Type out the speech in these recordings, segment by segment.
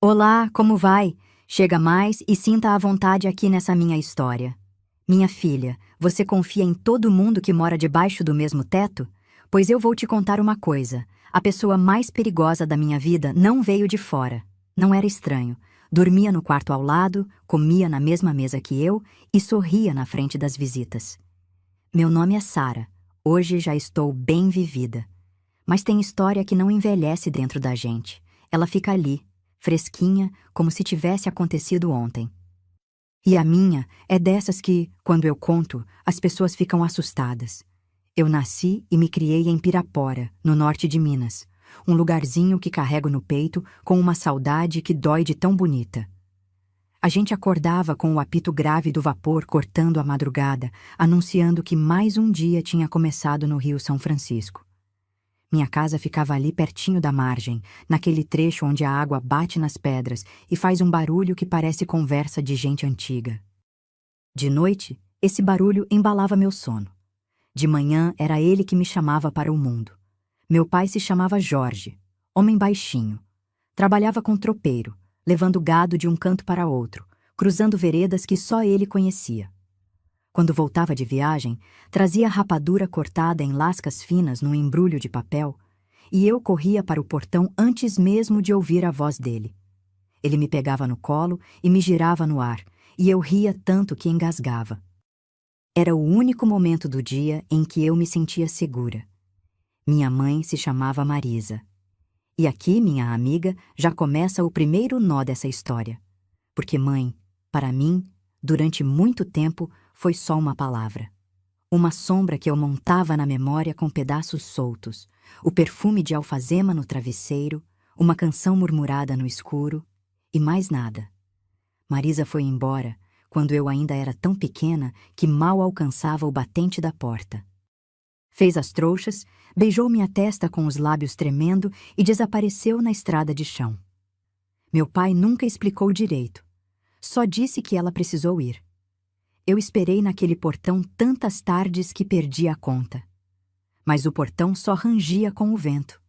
Olá, como vai? Chega mais e sinta à vontade aqui nessa minha história. Minha filha, você confia em todo mundo que mora debaixo do mesmo teto? Pois eu vou te contar uma coisa. A pessoa mais perigosa da minha vida não veio de fora. Não era estranho. Dormia no quarto ao lado, comia na mesma mesa que eu e sorria na frente das visitas. Meu nome é Sara. Hoje já estou bem vivida. Mas tem história que não envelhece dentro da gente. Ela fica ali, fresquinha, como se tivesse acontecido ontem. E a minha é dessas que, quando eu conto, as pessoas ficam assustadas. Eu nasci e me criei em Pirapora, no norte de Minas, um lugarzinho que carrego no peito com uma saudade que dói de tão bonita. A gente acordava com o apito grave do vapor cortando a madrugada, anunciando que mais um dia tinha começado no Rio São Francisco. Minha casa ficava ali pertinho da margem, naquele trecho onde a água bate nas pedras e faz um barulho que parece conversa de gente antiga. De noite, esse barulho embalava meu sono. De manhã, era ele que me chamava para o mundo. Meu pai se chamava Jorge, homem baixinho. Trabalhava com tropeiro, levando gado de um canto para outro, cruzando veredas que só ele conhecia. Quando voltava de viagem, trazia rapadura cortada em lascas finas num embrulho de papel, e eu corria para o portão antes mesmo de ouvir a voz dele. Ele me pegava no colo e me girava no ar, e eu ria tanto que engasgava. Era o único momento do dia em que eu me sentia segura. Minha mãe se chamava Marisa. E aqui, minha amiga, já começa o primeiro nó dessa história. Porque mãe, para mim, durante muito tempo, foi só uma palavra. Uma sombra que eu montava na memória com pedaços soltos, o perfume de alfazema no travesseiro, uma canção murmurada no escuro, e mais nada. Marisa foi embora quando eu ainda era tão pequena que mal alcançava o batente da porta. Fez as trouxas, beijou minha testa com os lábios tremendo e desapareceu na estrada de chão. Meu pai nunca explicou direito. Só disse que ela precisou ir. Eu esperei naquele portão tantas tardes que perdi a conta. Mas o portão só rangia com o vento.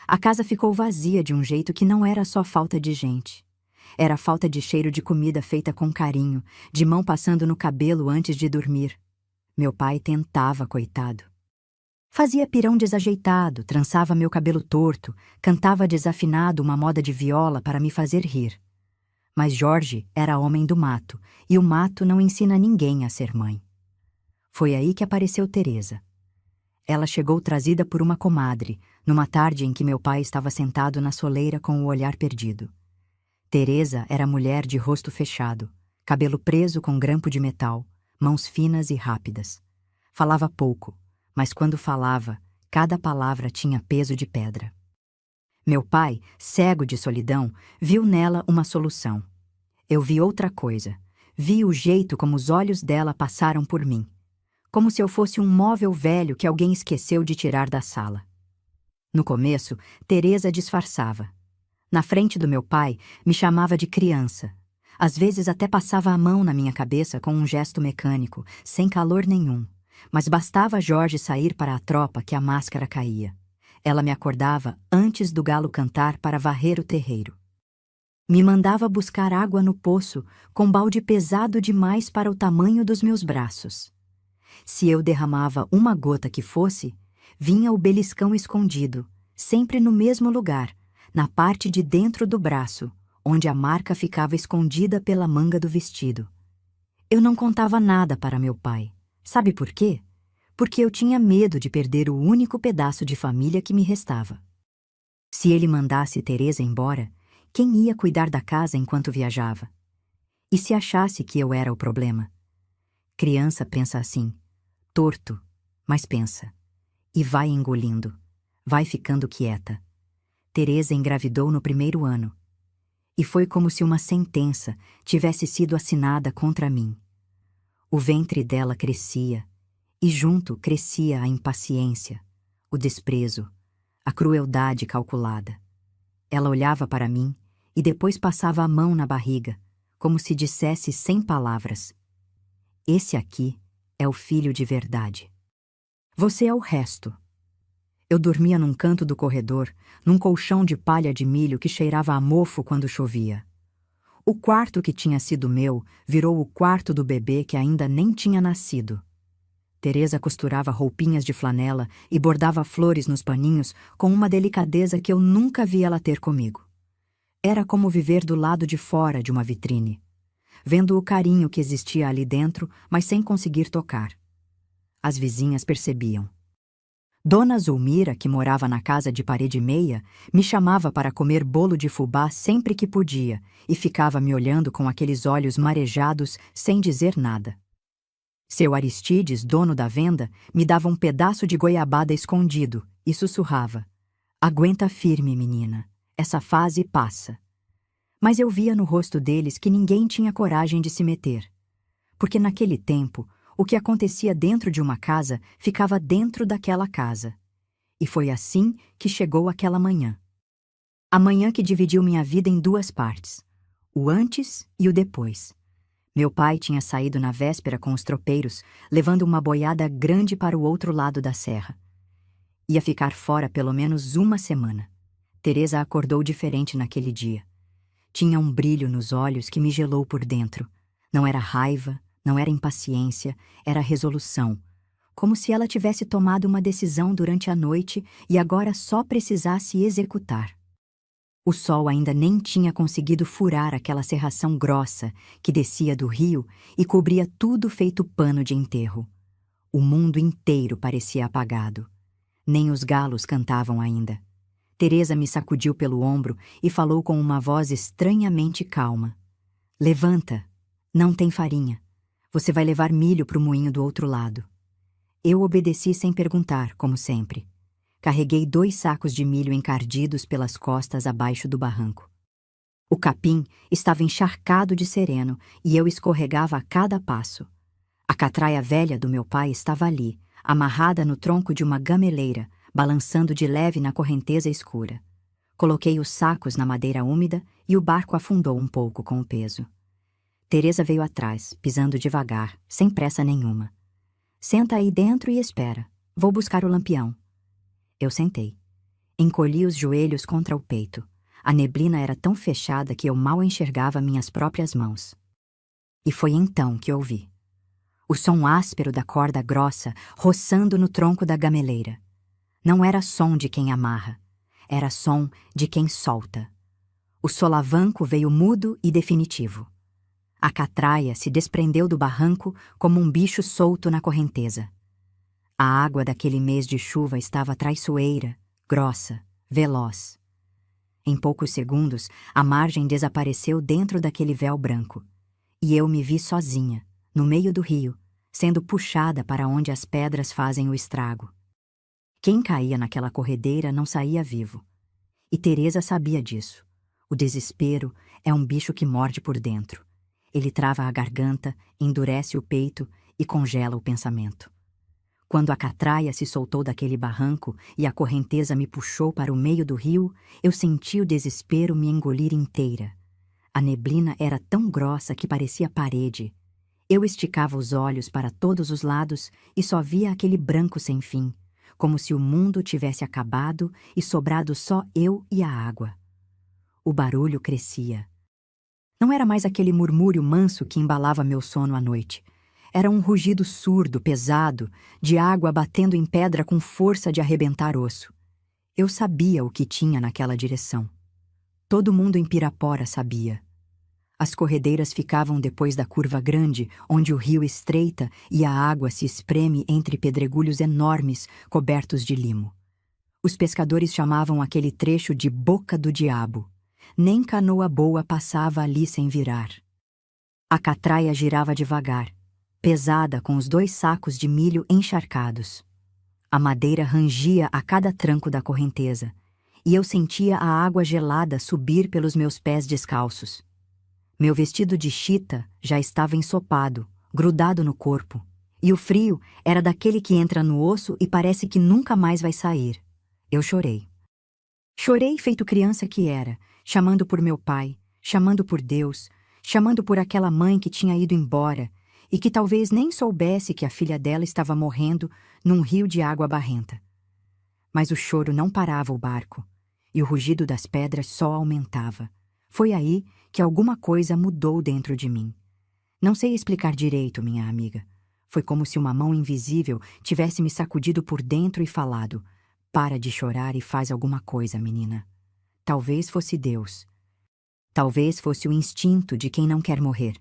A casa ficou vazia de um jeito que não era só falta de gente. Era falta de cheiro de comida feita com carinho, de mão passando no cabelo antes de dormir. Meu pai tentava, coitado. Fazia pirão desajeitado, trançava meu cabelo torto, cantava desafinado uma moda de viola para me fazer rir. Mas Jorge era homem do mato, e o mato não ensina ninguém a ser mãe. Foi aí que apareceu Teresa. Ela chegou trazida por uma comadre, numa tarde em que meu pai estava sentado na soleira com o olhar perdido. Teresa era mulher de rosto fechado, cabelo preso com grampo de metal, mãos finas e rápidas. Falava pouco, mas quando falava, cada palavra tinha peso de pedra. Meu pai, cego de solidão, viu nela uma solução. Eu vi outra coisa. Vi o jeito como os olhos dela passaram por mim. Como se eu fosse um móvel velho que alguém esqueceu de tirar da sala. No começo, Teresa disfarçava. Na frente do meu pai, me chamava de criança. Às vezes até passava a mão na minha cabeça com um gesto mecânico, sem calor nenhum. Mas bastava Jorge sair para a tropa que a máscara caía. Ela me acordava antes do galo cantar para varrer o terreiro. Me mandava buscar água no poço, com balde pesado demais para o tamanho dos meus braços. Se eu derramava uma gota que fosse, vinha o beliscão escondido, sempre no mesmo lugar, na parte de dentro do braço, onde a marca ficava escondida pela manga do vestido. Eu não contava nada para meu pai. Sabe por quê? Porque eu tinha medo de perder o único pedaço de família que me restava. Se ele mandasse Teresa embora, quem ia cuidar da casa enquanto viajava? E se achasse que eu era o problema? Criança pensa assim, torto, mas pensa. E vai engolindo, vai ficando quieta. Teresa engravidou no primeiro ano. E foi como se uma sentença tivesse sido assinada contra mim. O ventre dela crescia, e junto crescia a impaciência, o desprezo, a crueldade calculada. Ela olhava para mim e depois passava a mão na barriga, como se dissesse sem palavras: esse aqui é o filho de verdade. Você é o resto. Eu dormia num canto do corredor, num colchão de palha de milho que cheirava a mofo quando chovia. O quarto que tinha sido meu virou o quarto do bebê que ainda nem tinha nascido. Teresa costurava roupinhas de flanela e bordava flores nos paninhos com uma delicadeza que eu nunca vi ela ter comigo. Era como viver do lado de fora de uma vitrine, vendo o carinho que existia ali dentro, mas sem conseguir tocar. As vizinhas percebiam. Dona Zulmira, que morava na casa de parede meia, me chamava para comer bolo de fubá sempre que podia e ficava me olhando com aqueles olhos marejados sem dizer nada. Seu Aristides, dono da venda, me dava um pedaço de goiabada escondido e sussurrava: "Aguenta firme, menina. Essa fase passa." Mas eu via no rosto deles que ninguém tinha coragem de se meter. Porque naquele tempo, o que acontecia dentro de uma casa ficava dentro daquela casa. E foi assim que chegou aquela manhã. A manhã que dividiu minha vida em duas partes: o antes e o depois. Meu pai tinha saído na véspera com os tropeiros, levando uma boiada grande para o outro lado da serra. Ia ficar fora pelo menos uma semana. Teresa acordou diferente naquele dia. Tinha um brilho nos olhos que me gelou por dentro. Não era raiva, não era impaciência, era resolução. Como se ela tivesse tomado uma decisão durante a noite e agora só precisasse executar. O sol ainda nem tinha conseguido furar aquela cerração grossa que descia do rio e cobria tudo feito pano de enterro. O mundo inteiro parecia apagado. Nem os galos cantavam ainda. Teresa me sacudiu pelo ombro e falou com uma voz estranhamente calma. "Levanta, não tem farinha. Você vai levar milho para o moinho do outro lado." Eu obedeci sem perguntar, como sempre. Carreguei 2 sacos de milho encardidos pelas costas abaixo do barranco. O capim estava encharcado de sereno e eu escorregava a cada passo. A catraia velha do meu pai estava ali, amarrada no tronco de uma gameleira, balançando de leve na correnteza escura. Coloquei os sacos na madeira úmida e o barco afundou um pouco com o peso. Teresa veio atrás, pisando devagar, sem pressa nenhuma. "Senta aí dentro e espera. Vou buscar o lampião." Eu sentei. Encolhi os joelhos contra o peito. A neblina era tão fechada que eu mal enxergava minhas próprias mãos. E foi então que ouvi o som áspero da corda grossa roçando no tronco da gameleira. Não era som de quem amarra, era som de quem solta. O solavanco veio mudo e definitivo. A catraia se desprendeu do barranco como um bicho solto na correnteza. A água daquele mês de chuva estava traiçoeira, grossa, veloz. Em poucos segundos, a margem desapareceu dentro daquele véu branco. E eu me vi sozinha, no meio do rio, sendo puxada para onde as pedras fazem o estrago. Quem caía naquela corredeira não saía vivo. E Teresa sabia disso. O desespero é um bicho que morde por dentro. Ele trava a garganta, endurece o peito e congela o pensamento. Quando a catraia se soltou daquele barranco e a correnteza me puxou para o meio do rio, eu senti o desespero me engolir inteira. A neblina era tão grossa que parecia parede. Eu esticava os olhos para todos os lados e só via aquele branco sem fim, como se o mundo tivesse acabado e sobrado só eu e a água. O barulho crescia. Não era mais aquele murmúrio manso que embalava meu sono à noite. Era um rugido surdo, pesado, de água batendo em pedra com força de arrebentar osso. Eu sabia o que tinha naquela direção. Todo mundo em Pirapora sabia. As corredeiras ficavam depois da curva grande, onde o rio estreita e a água se espreme entre pedregulhos enormes cobertos de limo. Os pescadores chamavam aquele trecho de Boca do Diabo. Nem canoa boa passava ali sem virar. A catraia girava devagar, pesada com os 2 sacos de milho encharcados. A madeira rangia a cada tranco da correnteza, e eu sentia a água gelada subir pelos meus pés descalços. Meu vestido de chita já estava ensopado, grudado no corpo, e o frio era daquele que entra no osso e parece que nunca mais vai sair. Eu chorei. Chorei feito criança que era, chamando por meu pai, chamando por Deus, chamando por aquela mãe que tinha ido embora e que talvez nem soubesse que a filha dela estava morrendo num rio de água barrenta. Mas o choro não parava o barco, e o rugido das pedras só aumentava. Foi aí que alguma coisa mudou dentro de mim. Não sei explicar direito, minha amiga. Foi como se uma mão invisível tivesse me sacudido por dentro e falado: "Para de chorar e faz alguma coisa, menina." Talvez fosse Deus. Talvez fosse o instinto de quem não quer morrer.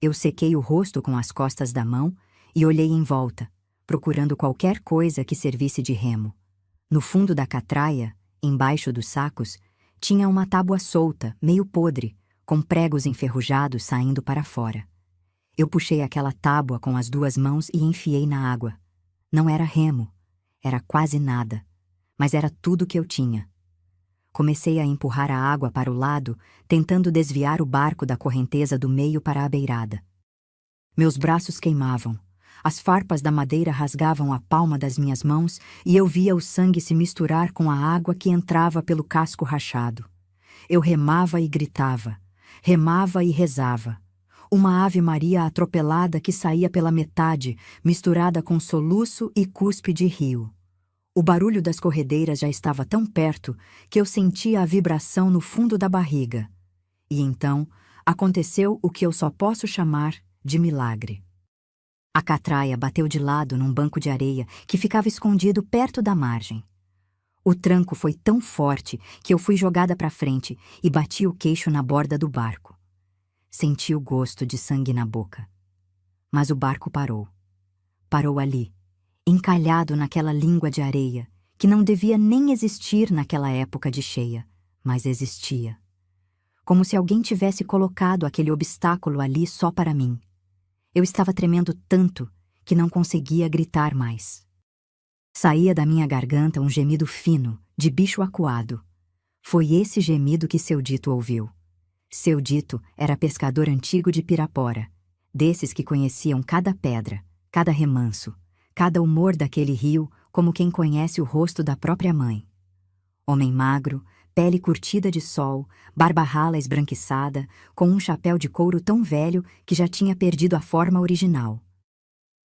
Eu sequei o rosto com as costas da mão e olhei em volta, procurando qualquer coisa que servisse de remo. No fundo da catraia, embaixo dos sacos, tinha uma tábua solta, meio podre, com pregos enferrujados saindo para fora. Eu puxei aquela tábua com as 2 mãos e enfiei na água. Não era remo, era quase nada, mas era tudo que eu tinha. Comecei a empurrar a água para o lado, tentando desviar o barco da correnteza do meio para a beirada. Meus braços queimavam. As farpas da madeira rasgavam a palma das minhas mãos e eu via o sangue se misturar com a água que entrava pelo casco rachado. Eu remava e gritava, remava e rezava. Uma ave-maria atropelada que saía pela metade, misturada com soluço e cuspe de rio. O barulho das corredeiras já estava tão perto que eu sentia a vibração no fundo da barriga. E então aconteceu o que eu só posso chamar de milagre. A catraia bateu de lado num banco de areia que ficava escondido perto da margem. O tranco foi tão forte que eu fui jogada para frente e bati o queixo na borda do barco. Senti o gosto de sangue na boca. Mas o barco parou. Parou ali, encalhado naquela língua de areia, que não devia nem existir naquela época de cheia, mas existia. Como se alguém tivesse colocado aquele obstáculo ali só para mim. Eu estava tremendo tanto que não conseguia gritar mais. Saía da minha garganta um gemido fino, de bicho acuado. Foi esse gemido que Seu Dito ouviu. Seu Dito era pescador antigo de Pirapora, desses que conheciam cada pedra, cada remanso, cada humor daquele rio como quem conhece o rosto da própria mãe. Homem magro, pele curtida de sol, barba rala esbranquiçada, com um chapéu de couro tão velho que já tinha perdido a forma original.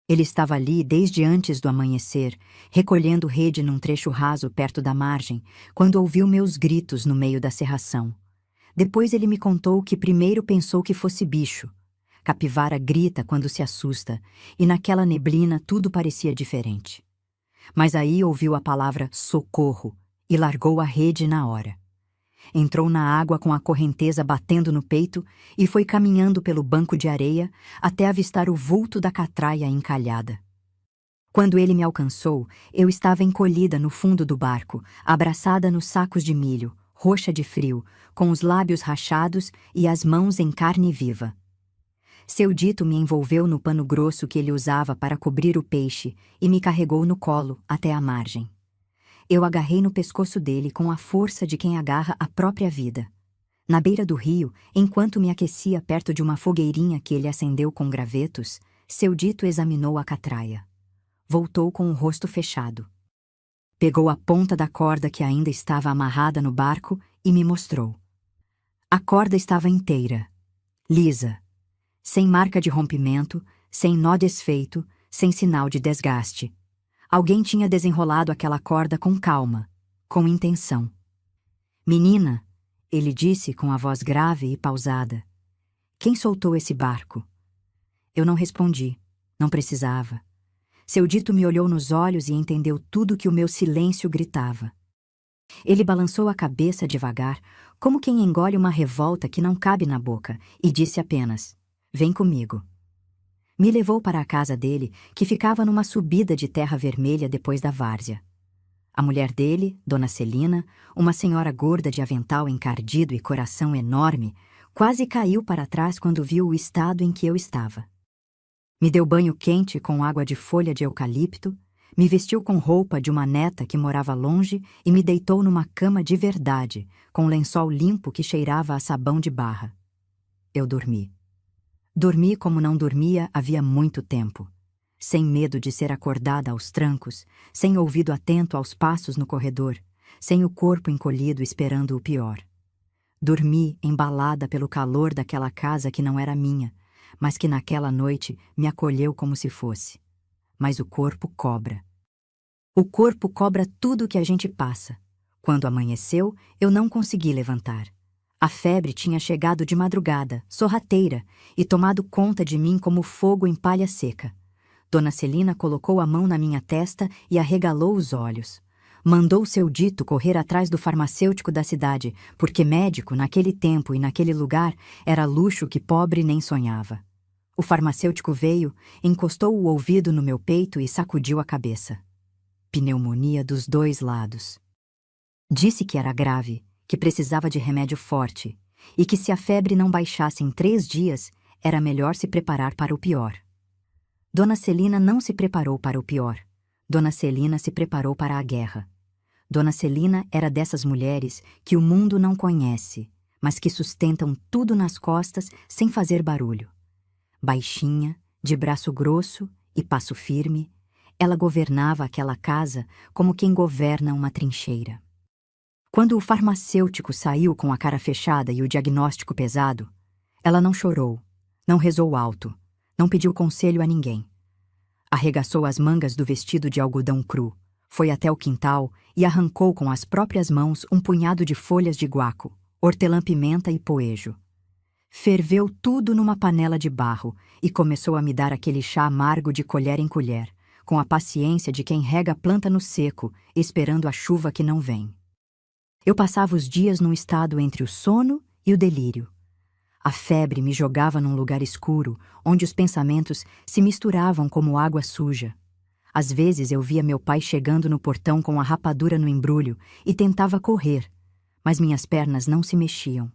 Ele estava ali desde antes do amanhecer, recolhendo rede num trecho raso perto da margem, quando ouviu meus gritos no meio da cerração. Depois ele me contou que primeiro pensou que fosse bicho. Capivara grita quando se assusta, e naquela neblina tudo parecia diferente. Mas aí ouviu a palavra socorro e largou a rede na hora. Entrou na água com a correnteza batendo no peito e foi caminhando pelo banco de areia até avistar o vulto da catraia encalhada. Quando ele me alcançou, eu estava encolhida no fundo do barco, abraçada nos sacos de milho, roxa de frio, com os lábios rachados e as mãos em carne viva. Seu Dito me envolveu no pano grosso que ele usava para cobrir o peixe e me carregou no colo até a margem. Eu agarrei no pescoço dele com a força de quem agarra a própria vida. Na beira do rio, enquanto me aquecia perto de uma fogueirinha que ele acendeu com gravetos, Seu Dito examinou a catraia. Voltou com o rosto fechado. Pegou a ponta da corda que ainda estava amarrada no barco e me mostrou. A corda estava inteira, lisa, sem marca de rompimento, sem nó desfeito, sem sinal de desgaste. Alguém tinha desenrolado aquela corda com calma, com intenção. "Menina", ele disse com a voz grave e pausada, "quem soltou esse barco?" Eu não respondi, não precisava. Seu Dito me olhou nos olhos e entendeu tudo que o meu silêncio gritava. Ele balançou a cabeça devagar, como quem engole uma revolta que não cabe na boca, e disse apenas: "Vem comigo." Me levou para a casa dele, que ficava numa subida de terra vermelha depois da várzea. A mulher dele, Dona Celina, uma senhora gorda de avental encardido e coração enorme, quase caiu para trás quando viu o estado em que eu estava. Me deu banho quente com água de folha de eucalipto, me vestiu com roupa de uma neta que morava longe e me deitou numa cama de verdade, com lençol limpo que cheirava a sabão de barra. Eu dormi. Dormi como não dormia havia muito tempo, sem medo de ser acordada aos trancos, sem ouvido atento aos passos no corredor, sem o corpo encolhido esperando o pior. Dormi embalada pelo calor daquela casa que não era minha, mas que naquela noite me acolheu como se fosse. Mas o corpo cobra. O corpo cobra tudo o que a gente passa. Quando amanheceu, eu não consegui levantar. A febre tinha chegado de madrugada, sorrateira, e tomado conta de mim como fogo em palha seca. Dona Celina colocou a mão na minha testa e arregalou os olhos. Mandou seu dito correr atrás do farmacêutico da cidade, porque médico, naquele tempo e naquele lugar, era luxo que pobre nem sonhava. O farmacêutico veio, encostou o ouvido no meu peito e sacudiu a cabeça. Pneumonia dos 2 lados. Disse que era grave, que precisava de remédio forte, e que se a febre não baixasse em 3 dias, era melhor se preparar para o pior. Dona Celina não se preparou para o pior. Dona Celina se preparou para a guerra. Dona Celina era dessas mulheres que o mundo não conhece, mas que sustentam tudo nas costas sem fazer barulho. Baixinha, de braço grosso e passo firme, ela governava aquela casa como quem governa uma trincheira. Quando o farmacêutico saiu com a cara fechada e o diagnóstico pesado, ela não chorou, não rezou alto, não pediu conselho a ninguém. Arregaçou as mangas do vestido de algodão cru, foi até o quintal e arrancou com as próprias mãos um punhado de folhas de guaco, hortelã-pimenta e poejo. Ferveu tudo numa panela de barro e começou a me dar aquele chá amargo de colher em colher, com a paciência de quem rega a planta no seco, esperando a chuva que não vem. Eu passava os dias num estado entre o sono e o delírio. A febre me jogava num lugar escuro, onde os pensamentos se misturavam como água suja. Às vezes eu via meu pai chegando no portão com a rapadura no embrulho e tentava correr, mas minhas pernas não se mexiam.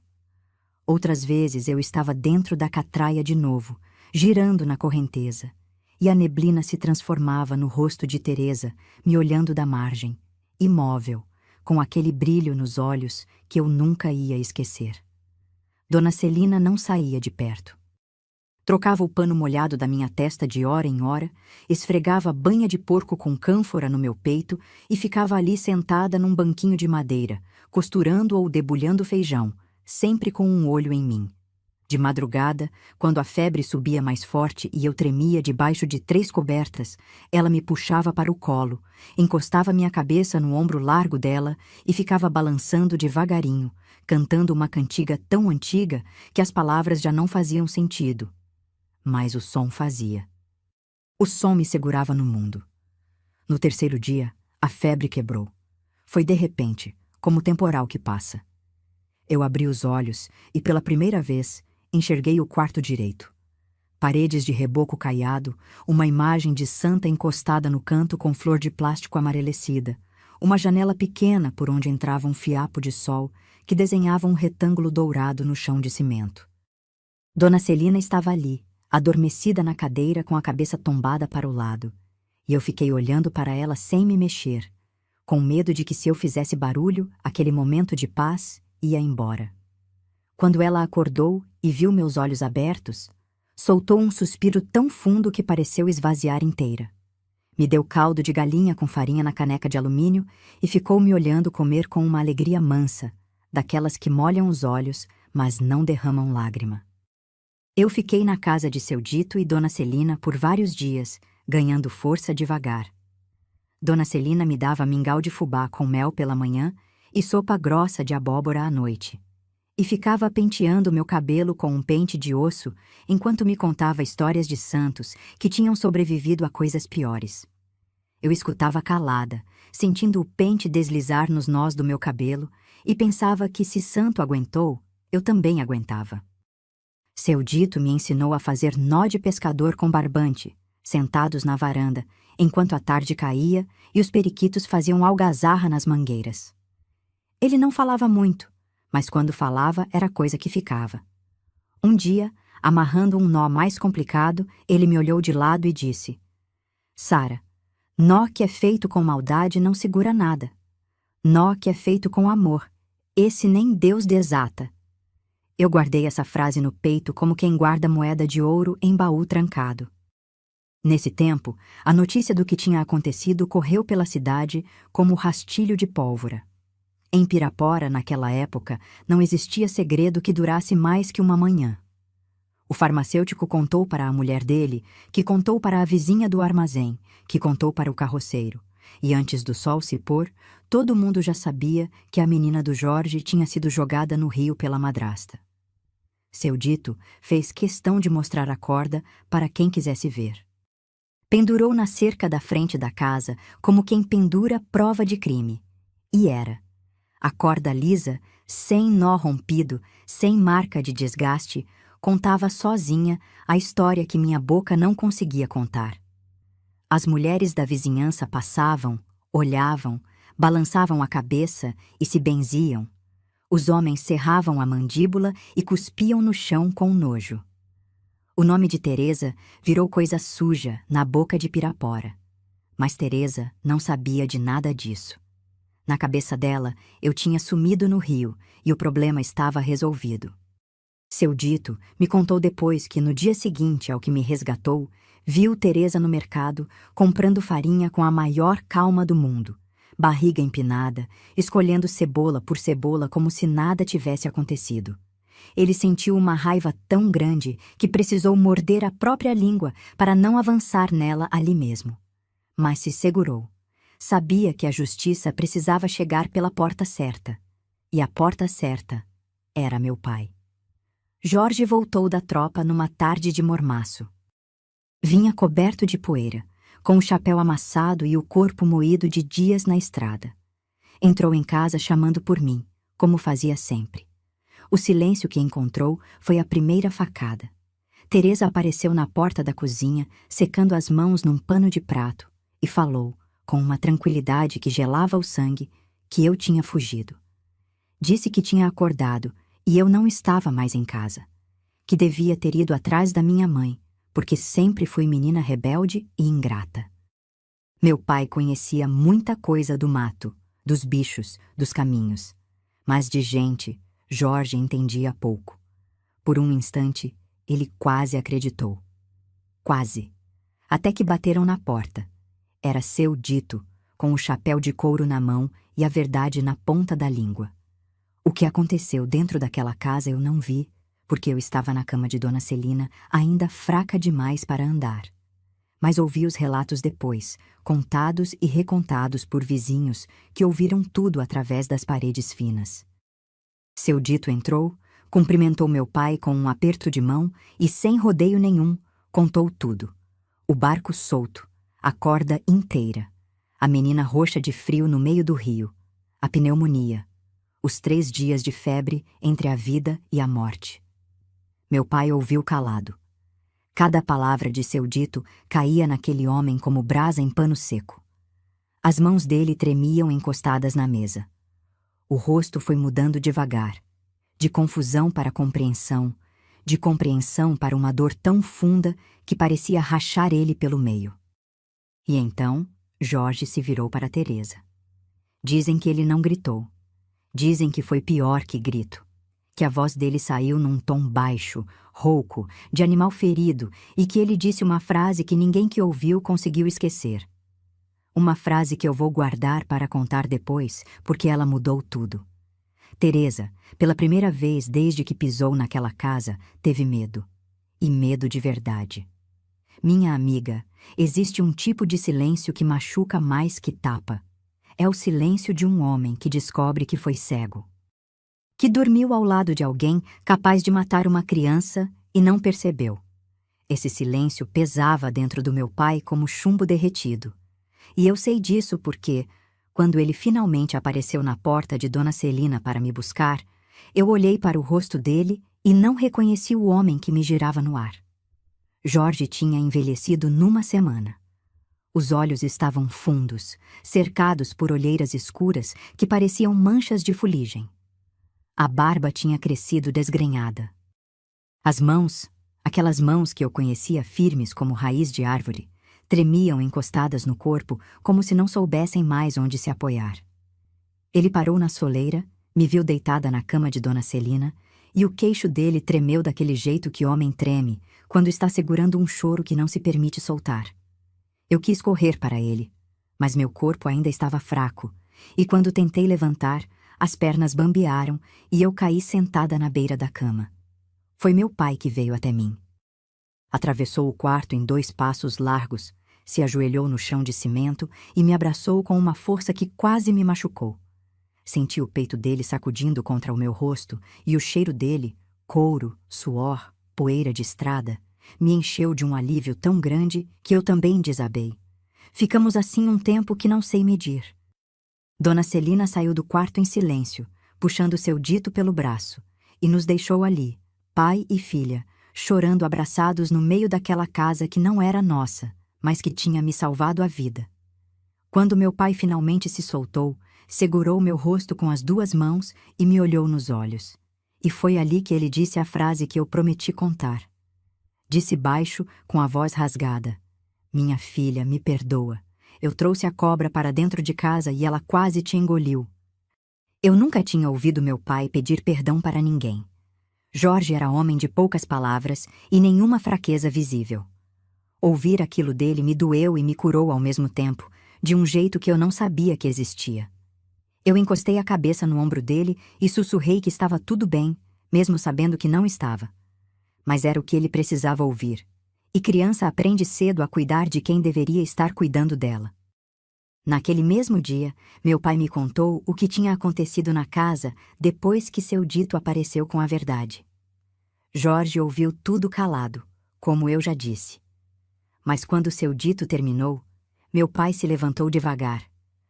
Outras vezes eu estava dentro da catraia de novo, girando na correnteza, e a neblina se transformava no rosto de Teresa, me olhando da margem, imóvel, com aquele brilho nos olhos que eu nunca ia esquecer. Dona Celina não saía de perto. Trocava o pano molhado da minha testa de hora em hora, esfregava banha de porco com cânfora no meu peito e ficava ali sentada num banquinho de madeira, costurando ou debulhando feijão, sempre com um olho em mim. De madrugada, quando a febre subia mais forte e eu tremia debaixo de 3 cobertas, ela me puxava para o colo, encostava minha cabeça no ombro largo dela e ficava balançando devagarinho, cantando uma cantiga tão antiga que as palavras já não faziam sentido. Mas o som fazia. O som me segurava no mundo. No 3º dia, a febre quebrou. Foi de repente, como o temporal que passa. Eu abri os olhos e, pela primeira vez, enxerguei o quarto direito. Paredes de reboco caiado, uma imagem de santa encostada no canto com flor de plástico amarelecida, uma janela pequena por onde entrava um fiapo de sol que desenhava um retângulo dourado no chão de cimento. Dona Celina estava ali, adormecida na cadeira com a cabeça tombada para o lado, e eu fiquei olhando para ela sem me mexer, com medo de que se eu fizesse barulho, aquele momento de paz ia embora. Quando ela acordou e viu meus olhos abertos, soltou um suspiro tão fundo que pareceu esvaziar inteira. Me deu caldo de galinha com farinha na caneca de alumínio e ficou me olhando comer com uma alegria mansa, daquelas que molham os olhos, mas não derramam lágrima. Eu fiquei na casa de seu Dito e Dona Celina por vários dias, ganhando força devagar. Dona Celina me dava mingau de fubá com mel pela manhã e sopa grossa de abóbora à noite. E ficava penteando meu cabelo com um pente de osso enquanto me contava histórias de santos que tinham sobrevivido a coisas piores. Eu escutava calada, sentindo o pente deslizar nos nós do meu cabelo e pensava que se santo aguentou, eu também aguentava. Seu Dito me ensinou a fazer nó de pescador com barbante, sentados na varanda, enquanto a tarde caía e os periquitos faziam algazarra nas mangueiras. Ele não falava muito, mas quando falava era coisa que ficava. Um dia, amarrando um nó mais complicado, ele me olhou de lado e disse: Sara, nó que é feito com maldade não segura nada. Nó que é feito com amor, esse nem Deus desata. Eu guardei essa frase no peito como quem guarda moeda de ouro em baú trancado. Nesse tempo, a notícia do que tinha acontecido correu pela cidade como rastilho de pólvora. Em Pirapora, naquela época, não existia segredo que durasse mais que uma manhã. O farmacêutico contou para a mulher dele, que contou para a vizinha do armazém, que contou para o carroceiro, e antes do sol se pôr, todo mundo já sabia que a menina do Jorge tinha sido jogada no rio pela madrasta. Seu dito fez questão de mostrar a corda para quem quisesse ver. Pendurou na cerca da frente da casa como quem pendura prova de crime. E era. A corda lisa, sem nó rompido, sem marca de desgaste, contava sozinha a história que minha boca não conseguia contar. As mulheres da vizinhança passavam, olhavam, balançavam a cabeça e se benziam. Os homens cerravam a mandíbula e cuspiam no chão com nojo. O nome de Teresa virou coisa suja na boca de Pirapora. Mas Teresa não sabia de nada disso. Na cabeça dela, eu tinha sumido no rio e o problema estava resolvido. Seu dito me contou depois que, no dia seguinte ao que me resgatou, viu Teresa no mercado comprando farinha com a maior calma do mundo, barriga empinada, escolhendo cebola por cebola como se nada tivesse acontecido. Ele sentiu uma raiva tão grande que precisou morder a própria língua para não avançar nela ali mesmo. Mas se segurou. Sabia que a justiça precisava chegar pela porta certa. E a porta certa era meu pai. Jorge voltou da tropa numa tarde de mormaço. Vinha coberto de poeira, com o chapéu amassado e o corpo moído de dias na estrada. Entrou em casa chamando por mim, como fazia sempre. O silêncio que encontrou foi a primeira facada. Teresa apareceu na porta da cozinha, secando as mãos num pano de prato, e falou, com uma tranquilidade que gelava o sangue, que eu tinha fugido. Disse que tinha acordado e eu não estava mais em casa, que devia ter ido atrás da minha mãe, porque sempre fui menina rebelde e ingrata. Meu pai conhecia muita coisa do mato, dos bichos, dos caminhos, mas de gente, Jorge entendia pouco. Por um instante, ele quase acreditou. Quase. Até que bateram na porta. Era seu dito, com o chapéu de couro na mão e a verdade na ponta da língua. O que aconteceu dentro daquela casa eu não vi, porque eu estava na cama de Dona Celina, ainda fraca demais para andar. Mas ouvi os relatos depois, contados e recontados por vizinhos que ouviram tudo através das paredes finas. Seu dito entrou, cumprimentou meu pai com um aperto de mão e, sem rodeio nenhum, contou tudo. O barco solto, a corda inteira, a menina roxa de frio no meio do rio, a pneumonia, os 3 dias de febre entre a vida e a morte. Meu pai ouviu calado. Cada palavra de seu dito caía naquele homem como brasa em pano seco. As mãos dele tremiam encostadas na mesa. O rosto foi mudando devagar, de confusão para compreensão, de compreensão para uma dor tão funda que parecia rachar ele pelo meio. E então, Jorge se virou para Teresa. Dizem que ele não gritou. Dizem que foi pior que grito, que a voz dele saiu num tom baixo, rouco, de animal ferido, e que ele disse uma frase que ninguém que ouviu conseguiu esquecer. Uma frase que eu vou guardar para contar depois, porque ela mudou tudo. Teresa, pela primeira vez desde que pisou naquela casa, teve medo. E medo de verdade. Minha amiga, existe um tipo de silêncio que machuca mais que tapa. É o silêncio de um homem que descobre que foi cego. Que dormiu ao lado de alguém capaz de matar uma criança e não percebeu. Esse silêncio pesava dentro do meu pai como chumbo derretido. E eu sei disso porque, quando ele finalmente apareceu na porta de Dona Celina para me buscar, eu olhei para o rosto dele e não reconheci o homem que me girava no ar. Jorge tinha envelhecido numa semana. Os olhos estavam fundos, cercados por olheiras escuras que pareciam manchas de fuligem. A barba tinha crescido desgrenhada. As mãos, aquelas mãos que eu conhecia firmes como raiz de árvore, tremiam encostadas no corpo como se não soubessem mais onde se apoiar. Ele parou na soleira, me viu deitada na cama de Dona Celina, e o queixo dele tremeu daquele jeito que homem treme quando está segurando um choro que não se permite soltar. Eu quis correr para ele, mas meu corpo ainda estava fraco, e quando tentei levantar, as pernas bambearam e eu caí sentada na beira da cama. Foi meu pai que veio até mim. Atravessou o quarto em 2 passos largos, Se ajoelhou no chão de cimento e me abraçou com uma força que quase me machucou. Senti o peito dele sacudindo contra o meu rosto e o cheiro dele, couro, suor, poeira de estrada, me encheu de um alívio tão grande que eu também desabei. Ficamos assim um tempo que não sei medir. Dona Celina saiu do quarto em silêncio, puxando seu dito pelo braço, e nos deixou ali, pai e filha, chorando abraçados no meio daquela casa que não era nossa, mas que tinha me salvado a vida. Quando meu pai finalmente se soltou, segurou meu rosto com as 2 mãos e me olhou nos olhos. E foi ali que ele disse a frase que eu prometi contar. Disse baixo, com a voz rasgada: "Minha filha, me perdoa. Eu trouxe a cobra para dentro de casa e ela quase te engoliu." Eu nunca tinha ouvido meu pai pedir perdão para ninguém. Jorge era homem de poucas palavras e nenhuma fraqueza visível. Ouvir aquilo dele me doeu e me curou ao mesmo tempo, de um jeito que eu não sabia que existia. Eu encostei a cabeça no ombro dele e sussurrei que estava tudo bem, mesmo sabendo que não estava. Mas era o que ele precisava ouvir. E criança aprende cedo a cuidar de quem deveria estar cuidando dela. Naquele mesmo dia, meu pai me contou o que tinha acontecido na casa depois que seu dito apareceu com a verdade. Jorge ouviu tudo calado, como eu já disse. Mas quando seu dito terminou, meu pai se levantou devagar.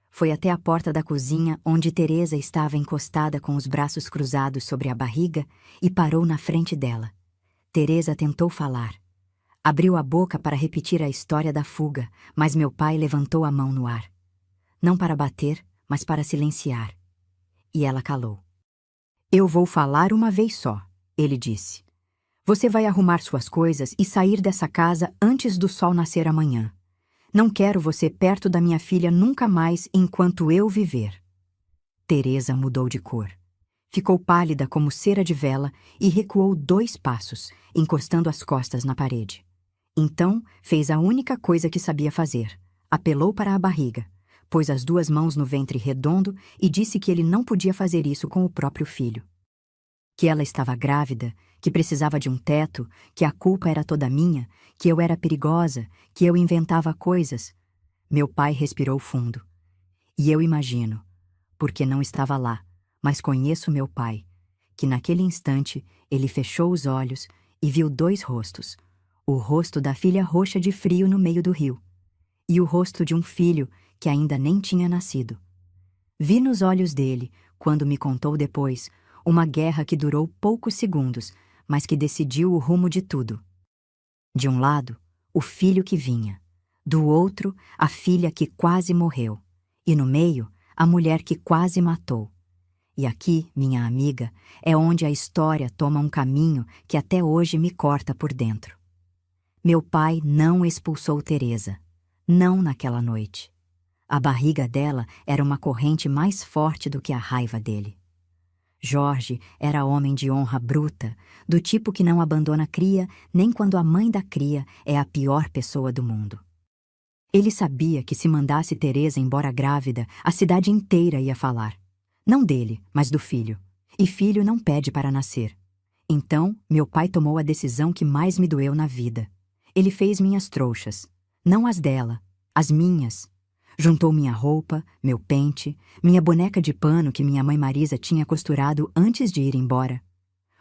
Foi até a porta da cozinha onde Teresa estava encostada com os braços cruzados sobre a barriga e parou na frente dela. Teresa tentou falar. Abriu a boca para repetir a história da fuga, mas meu pai levantou a mão no ar. Não para bater, mas para silenciar. E ela calou. "Eu vou falar uma vez só", ele disse. "Você vai arrumar suas coisas e sair dessa casa antes do sol nascer amanhã. Não quero você perto da minha filha nunca mais enquanto eu viver." Teresa mudou de cor. Ficou pálida como cera de vela e recuou 2 passos, encostando as costas na parede. Então, fez a única coisa que sabia fazer. Apelou para a barriga, pôs as 2 mãos no ventre redondo e disse que ele não podia fazer isso com o próprio filho. Que ela estava grávida, que precisava de um teto, que a culpa era toda minha, que eu era perigosa, que eu inventava coisas. Meu pai respirou fundo. E eu imagino, porque não estava lá, mas conheço meu pai, que naquele instante ele fechou os olhos e viu 2 rostos. O rosto da filha roxa de frio no meio do rio, e o rosto de um filho que ainda nem tinha nascido. Vi nos olhos dele, quando me contou depois, uma guerra que durou poucos segundos, mas que decidiu o rumo de tudo. De um lado, o filho que vinha. Do outro, a filha que quase morreu. E no meio, a mulher que quase matou. E aqui, minha amiga, é onde a história toma um caminho que até hoje me corta por dentro. Meu pai não expulsou Teresa. Não naquela noite. A barriga dela era uma corrente mais forte do que a raiva dele. Jorge era homem de honra bruta, do tipo que não abandona a cria nem quando a mãe da cria é a pior pessoa do mundo. Ele sabia que se mandasse Teresa embora grávida, a cidade inteira ia falar. Não dele, mas do filho. E filho não pede para nascer. Então, meu pai tomou a decisão que mais me doeu na vida. Ele fez minhas trouxas. Não as dela, as minhas. Juntou minha roupa, meu pente, minha boneca de pano que minha mãe Marisa tinha costurado antes de ir embora.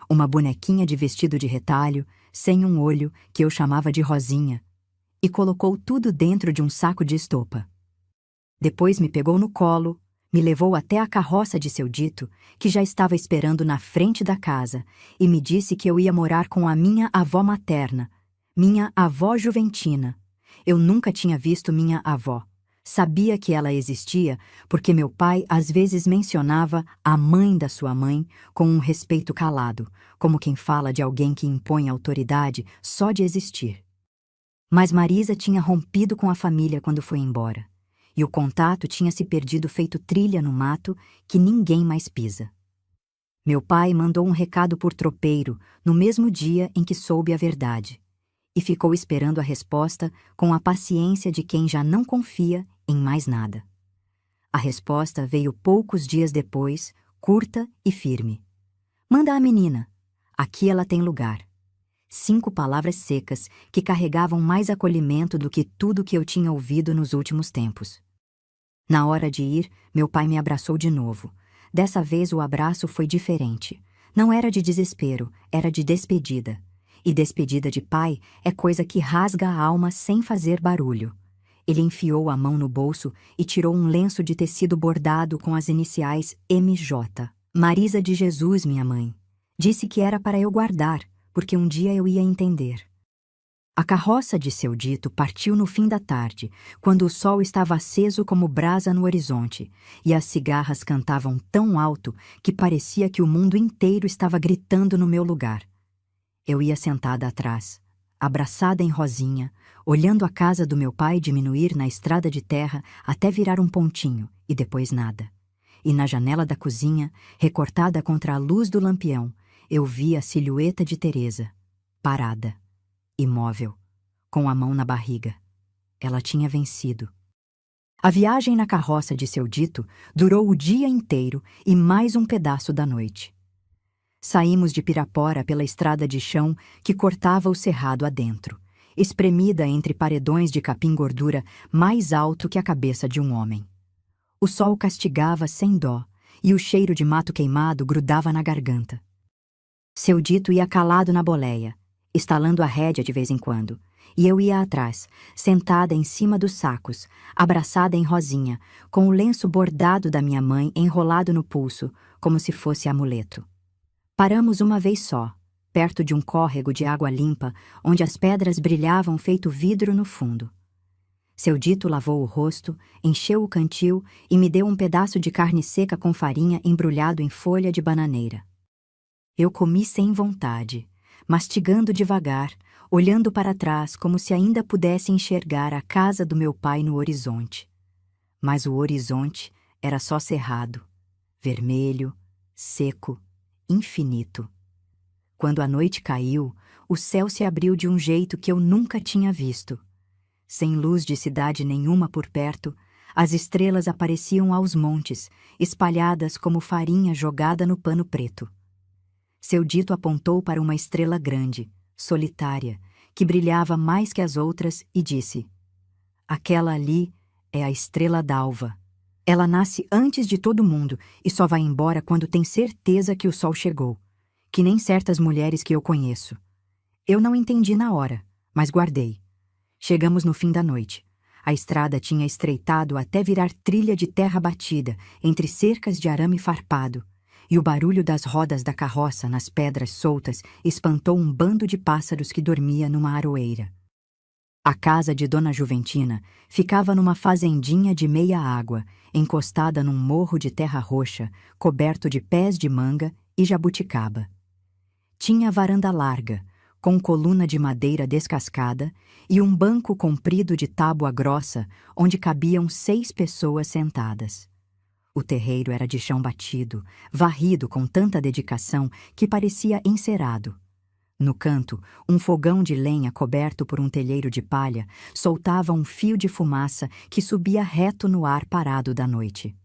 Uma bonequinha de vestido de retalho, sem um olho, que eu chamava de Rosinha. E colocou tudo dentro de um saco de estopa. Depois me pegou no colo, me levou até a carroça de seu dito, que já estava esperando na frente da casa, e me disse que eu ia morar com a minha avó materna, minha avó Juventina. Eu nunca tinha visto minha avó. Sabia que ela existia porque meu pai às vezes mencionava a mãe da sua mãe com um respeito calado, como quem fala de alguém que impõe autoridade só de existir. Mas Marisa tinha rompido com a família quando foi embora, e o contato tinha se perdido feito trilha no mato que ninguém mais pisa. Meu pai mandou um recado por tropeiro no mesmo dia em que soube a verdade, e ficou esperando a resposta com a paciência de quem já não confia em mais nada. A resposta veio poucos dias depois, curta e firme. "Manda a menina. Aqui ela tem lugar." 5 palavras secas que carregavam mais acolhimento do que tudo que eu tinha ouvido nos últimos tempos. Na hora de ir, meu pai me abraçou de novo. Dessa vez o abraço foi diferente. Não era de desespero, era de despedida. E despedida de pai é coisa que rasga a alma sem fazer barulho. Ele enfiou a mão no bolso e tirou um lenço de tecido bordado com as iniciais MJ. Marisa de Jesus, minha mãe. Disse que era para eu guardar, porque um dia eu ia entender. A carroça de seu dito partiu no fim da tarde, quando o sol estava aceso como brasa no horizonte, e as cigarras cantavam tão alto que parecia que o mundo inteiro estava gritando no meu lugar. Eu ia sentada atrás, abraçada em Rosinha, olhando a casa do meu pai diminuir na estrada de terra até virar um pontinho, e depois nada. E na janela da cozinha, recortada contra a luz do lampião, eu via a silhueta de Teresa, parada, imóvel, com a mão na barriga. Ela tinha vencido. A viagem na carroça de seu dito durou o dia inteiro e mais um pedaço da noite. Saímos de Pirapora pela estrada de chão que cortava o cerrado adentro, espremida entre paredões de capim-gordura mais alto que a cabeça de um homem. O sol castigava sem dó e o cheiro de mato queimado grudava na garganta. Seu dito ia calado na boleia, estalando a rédea de vez em quando, e eu ia atrás, sentada em cima dos sacos, abraçada em Rosinha, com o lenço bordado da minha mãe enrolado no pulso, como se fosse amuleto. Paramos uma vez só, perto de um córrego de água limpa, onde as pedras brilhavam feito vidro no fundo. Seu dito lavou o rosto, encheu o cantil e me deu um pedaço de carne seca com farinha embrulhado em folha de bananeira. Eu comi sem vontade, mastigando devagar, olhando para trás como se ainda pudesse enxergar a casa do meu pai no horizonte. Mas o horizonte era só cerrado, vermelho, seco, infinito. Quando a noite caiu, o céu se abriu de um jeito que eu nunca tinha visto. Sem luz de cidade nenhuma por perto, as estrelas apareciam aos montes, espalhadas como farinha jogada no pano preto. Seu dito apontou para uma estrela grande, solitária, que brilhava mais que as outras e disse: "Aquela ali é a estrela d'alva. Ela nasce antes de todo mundo e só vai embora quando tem certeza que o sol chegou, que nem certas mulheres que eu conheço. Eu não entendi na hora, mas guardei. Chegamos no fim da noite. A estrada tinha estreitado até virar trilha de terra batida, entre cercas de arame farpado, e o barulho das rodas da carroça nas pedras soltas espantou um bando de pássaros que dormia numa aroeira. A casa de Dona Juventina ficava numa fazendinha de meia água, encostada num morro de terra roxa, coberto de pés de manga e jabuticaba. Tinha varanda larga, com coluna de madeira descascada e um banco comprido de tábua grossa, onde cabiam 6 pessoas sentadas. O terreiro era de chão batido, varrido com tanta dedicação que parecia encerado. No canto, um fogão de lenha coberto por um telheiro de palha soltava um fio de fumaça que subia reto no ar parado da noite.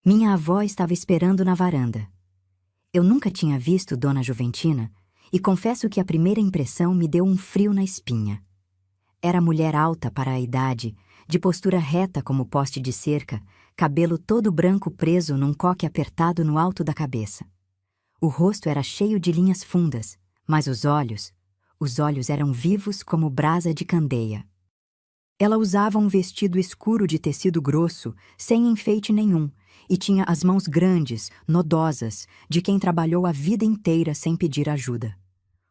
Minha avó estava esperando na varanda. Eu nunca tinha visto Dona Juventina e confesso que a primeira impressão me deu um frio na espinha. Era mulher alta para a idade, de postura reta como poste de cerca, cabelo todo branco preso num coque apertado no alto da cabeça. O rosto era cheio de linhas fundas, mas os olhos eram vivos como brasa de candeia. Ela usava um vestido escuro de tecido grosso, sem enfeite nenhum, e tinha as mãos grandes, nodosas, de quem trabalhou a vida inteira sem pedir ajuda.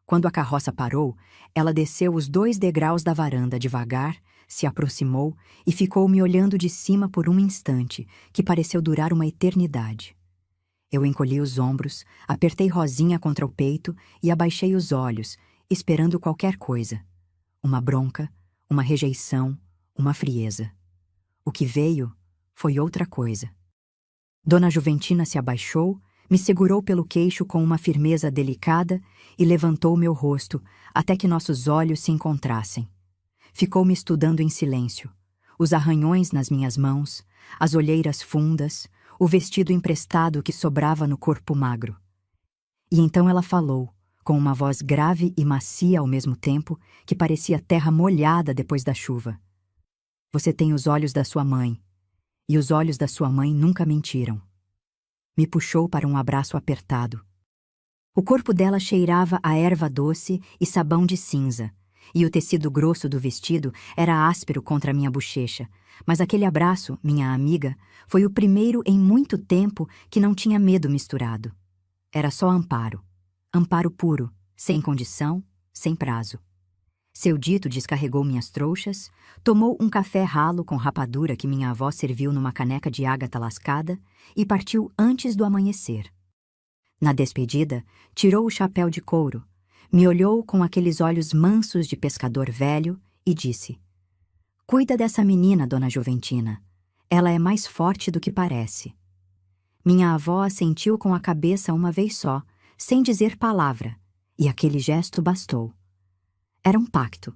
Quando a carroça parou, ela desceu os 2 degraus da varanda devagar, se aproximou e ficou me olhando de cima por um instante, que pareceu durar uma eternidade. Eu encolhi os ombros, apertei Rosinha contra o peito e abaixei os olhos, esperando qualquer coisa. Uma bronca, uma rejeição, uma frieza. O que veio foi outra coisa. Dona Juventina se abaixou, me segurou pelo queixo com uma firmeza delicada e levantou meu rosto até que nossos olhos se encontrassem. Ficou me estudando em silêncio, os arranhões nas minhas mãos, as olheiras fundas, o vestido emprestado que sobrava no corpo magro. E então ela falou, com uma voz grave e macia ao mesmo tempo, que parecia terra molhada depois da chuva. Você tem os olhos da sua mãe, e os olhos da sua mãe nunca mentiram. Me puxou para um abraço apertado. O corpo dela cheirava a erva doce e sabão de cinza, e o tecido grosso do vestido era áspero contra minha bochecha, mas aquele abraço, minha amiga, foi o primeiro em muito tempo que não tinha medo misturado. Era só amparo. Amparo puro, sem condição, sem prazo. Seu dito descarregou minhas trouxas, tomou um café ralo com rapadura que minha avó serviu numa caneca de ágata lascada e partiu antes do amanhecer. Na despedida, tirou o chapéu de couro, me olhou com aqueles olhos mansos de pescador velho e disse: "Cuida dessa menina, dona Juventina. Ela é mais forte do que parece." Minha avó assentiu com a cabeça uma vez só, sem dizer palavra, e aquele gesto bastou. Era um pacto.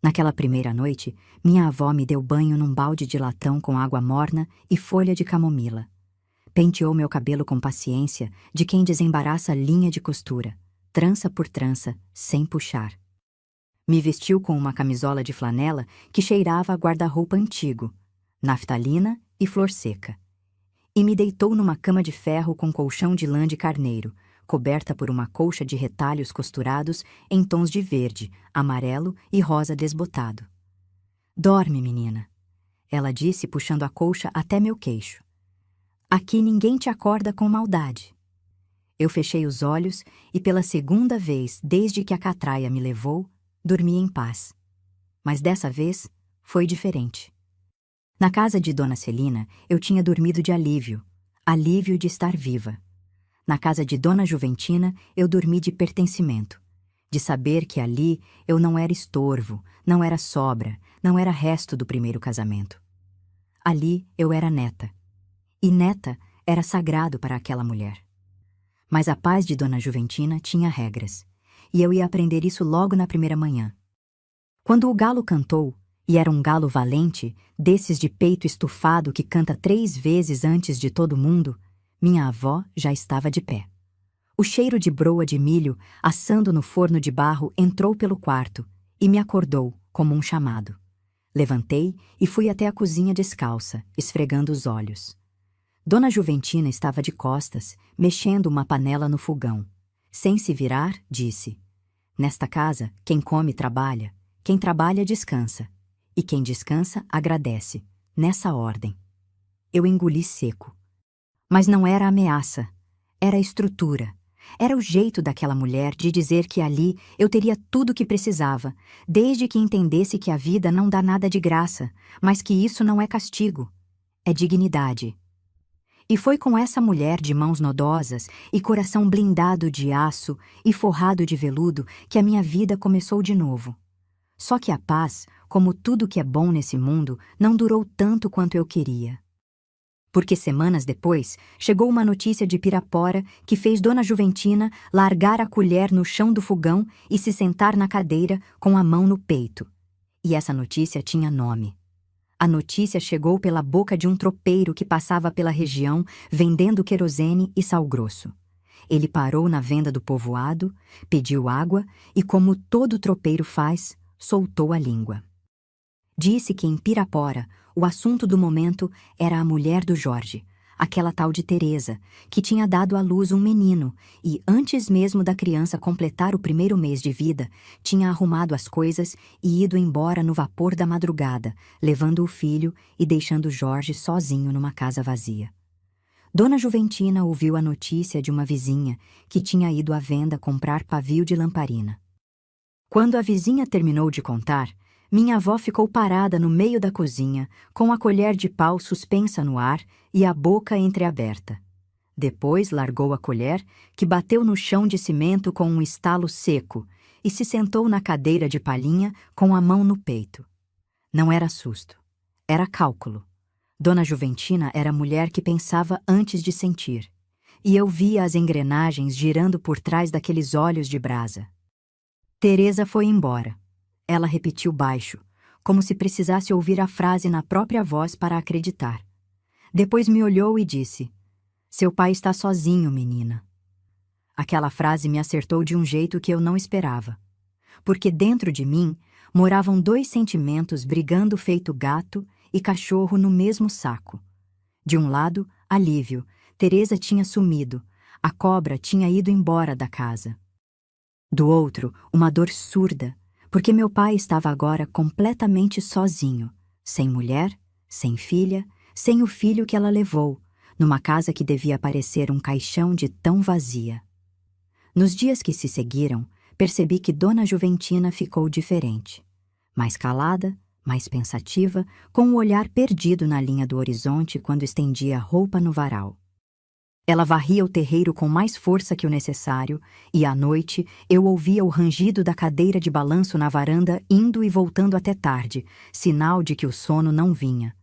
Naquela primeira noite, minha avó me deu banho num balde de latão com água morna e folha de camomila. Penteou meu cabelo com paciência de quem desembaraça linha de costura, trança por trança, sem puxar. Me vestiu com uma camisola de flanela que cheirava a guarda-roupa antigo, naftalina e flor seca. E me deitou numa cama de ferro com colchão de lã de carneiro, coberta por uma colcha de retalhos costurados em tons de verde, amarelo e rosa desbotado. "Dorme, menina," ela disse, puxando a colcha até meu queixo. "Aqui ninguém te acorda com maldade." Eu fechei os olhos e, pela segunda vez desde que a catraia me levou, dormi em paz. Mas dessa vez foi diferente. Na casa de Dona Celina, eu tinha dormido de alívio, alívio de estar viva. Na casa de Dona Juventina, eu dormi de pertencimento, de saber que ali eu não era estorvo, não era sobra, não era resto do primeiro casamento. Ali eu era neta. E neta era sagrado para aquela mulher. Mas a paz de Dona Juventina tinha regras, e eu ia aprender isso logo na primeira manhã. Quando o galo cantou, e era um galo valente, desses de peito estufado que canta 3 vezes antes de todo mundo, minha avó já estava de pé. O cheiro de broa de milho, assando no forno de barro, entrou pelo quarto e me acordou como um chamado. Levantei e fui até a cozinha descalça, esfregando os olhos. Dona Juventina estava de costas, mexendo uma panela no fogão. Sem se virar, disse: "Nesta casa, quem come trabalha, quem trabalha descansa, e quem descansa agradece, nessa ordem." Eu engoli seco. Mas não era ameaça, era a estrutura. Era o jeito daquela mulher de dizer que ali eu teria tudo o que precisava, desde que entendesse que a vida não dá nada de graça, mas que isso não é castigo, é dignidade. E foi com essa mulher de mãos nodosas e coração blindado de aço e forrado de veludo que a minha vida começou de novo. Só que a paz, como tudo que é bom nesse mundo, não durou tanto quanto eu queria. Porque semanas depois, chegou uma notícia de Pirapora que fez Dona Juventina largar a colher no chão do fogão e se sentar na cadeira com a mão no peito. E essa notícia tinha nome. A notícia chegou pela boca de um tropeiro que passava pela região vendendo querosene e sal grosso. Ele parou na venda do povoado, pediu água e, como todo tropeiro faz, soltou a língua. Disse que em Pirapora o assunto do momento era a mulher do Jorge, aquela tal de Teresa, que tinha dado à luz um menino e, antes mesmo da criança completar o primeiro mês de vida, tinha arrumado as coisas e ido embora no vapor da madrugada, levando o filho e deixando Jorge sozinho numa casa vazia. Dona Juventina ouviu a notícia de uma vizinha que tinha ido à venda comprar pavio de lamparina. Quando a vizinha terminou de contar, minha avó ficou parada no meio da cozinha, com a colher de pau suspensa no ar e a boca entreaberta. Depois largou a colher, que bateu no chão de cimento com um estalo seco, e se sentou na cadeira de palhinha com a mão no peito. Não era susto, era cálculo. Dona Juventina era mulher que pensava antes de sentir, e eu via as engrenagens girando por trás daqueles olhos de brasa. Teresa foi embora. Ela repetiu baixo, como se precisasse ouvir a frase na própria voz para acreditar. Depois me olhou e disse: "Seu pai está sozinho, menina." Aquela frase me acertou de um jeito que eu não esperava. Porque dentro de mim moravam dois sentimentos brigando feito gato e cachorro no mesmo saco. De um lado, alívio. Teresa tinha sumido. A cobra tinha ido embora da casa. Do outro, uma dor surda, porque meu pai estava agora completamente sozinho, sem mulher, sem filha, sem o filho que ela levou, numa casa que devia parecer um caixão de tão vazia. Nos dias que se seguiram, percebi que Dona Juventina ficou diferente. Mais calada, mais pensativa, com o olhar perdido na linha do horizonte quando estendia a roupa no varal. Ela varria o terreiro com mais força que o necessário, e à noite eu ouvia o rangido da cadeira de balanço na varanda indo e voltando até tarde, sinal de que o sono não vinha.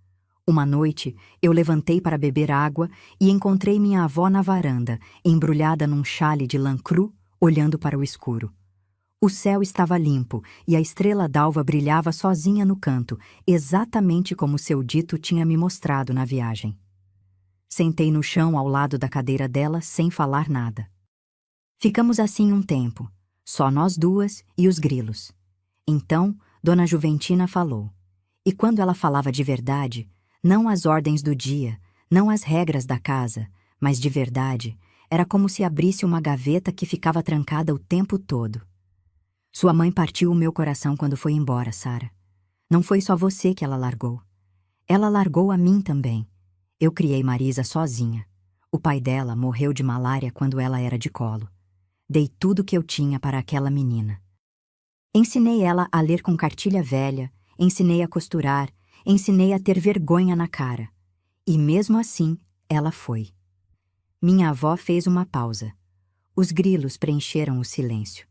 Uma noite, eu levantei para beber água e encontrei minha avó na varanda, embrulhada num chale de lã cru, olhando para o escuro. O céu estava limpo e a estrela d'alva brilhava sozinha no canto, exatamente como seu dito tinha me mostrado na viagem. Sentei no chão ao lado da cadeira dela sem falar nada. Ficamos assim um tempo, só nós duas e os grilos. Então, Dona Juventina falou. E quando ela falava de verdade, não as ordens do dia, não as regras da casa, mas de verdade, era como se abrisse uma gaveta que ficava trancada o tempo todo. Sua mãe partiu o meu coração quando foi embora, Sara. Não foi só você que ela largou. Ela largou a mim também. Eu criei Marisa sozinha. O pai dela morreu de malária quando ela era de colo. Dei tudo que eu tinha para aquela menina. Ensinei ela a ler com cartilha velha, ensinei a costurar, ensinei a ter vergonha na cara. E mesmo assim, ela foi. Minha avó fez uma pausa. Os grilos preencheram o silêncio.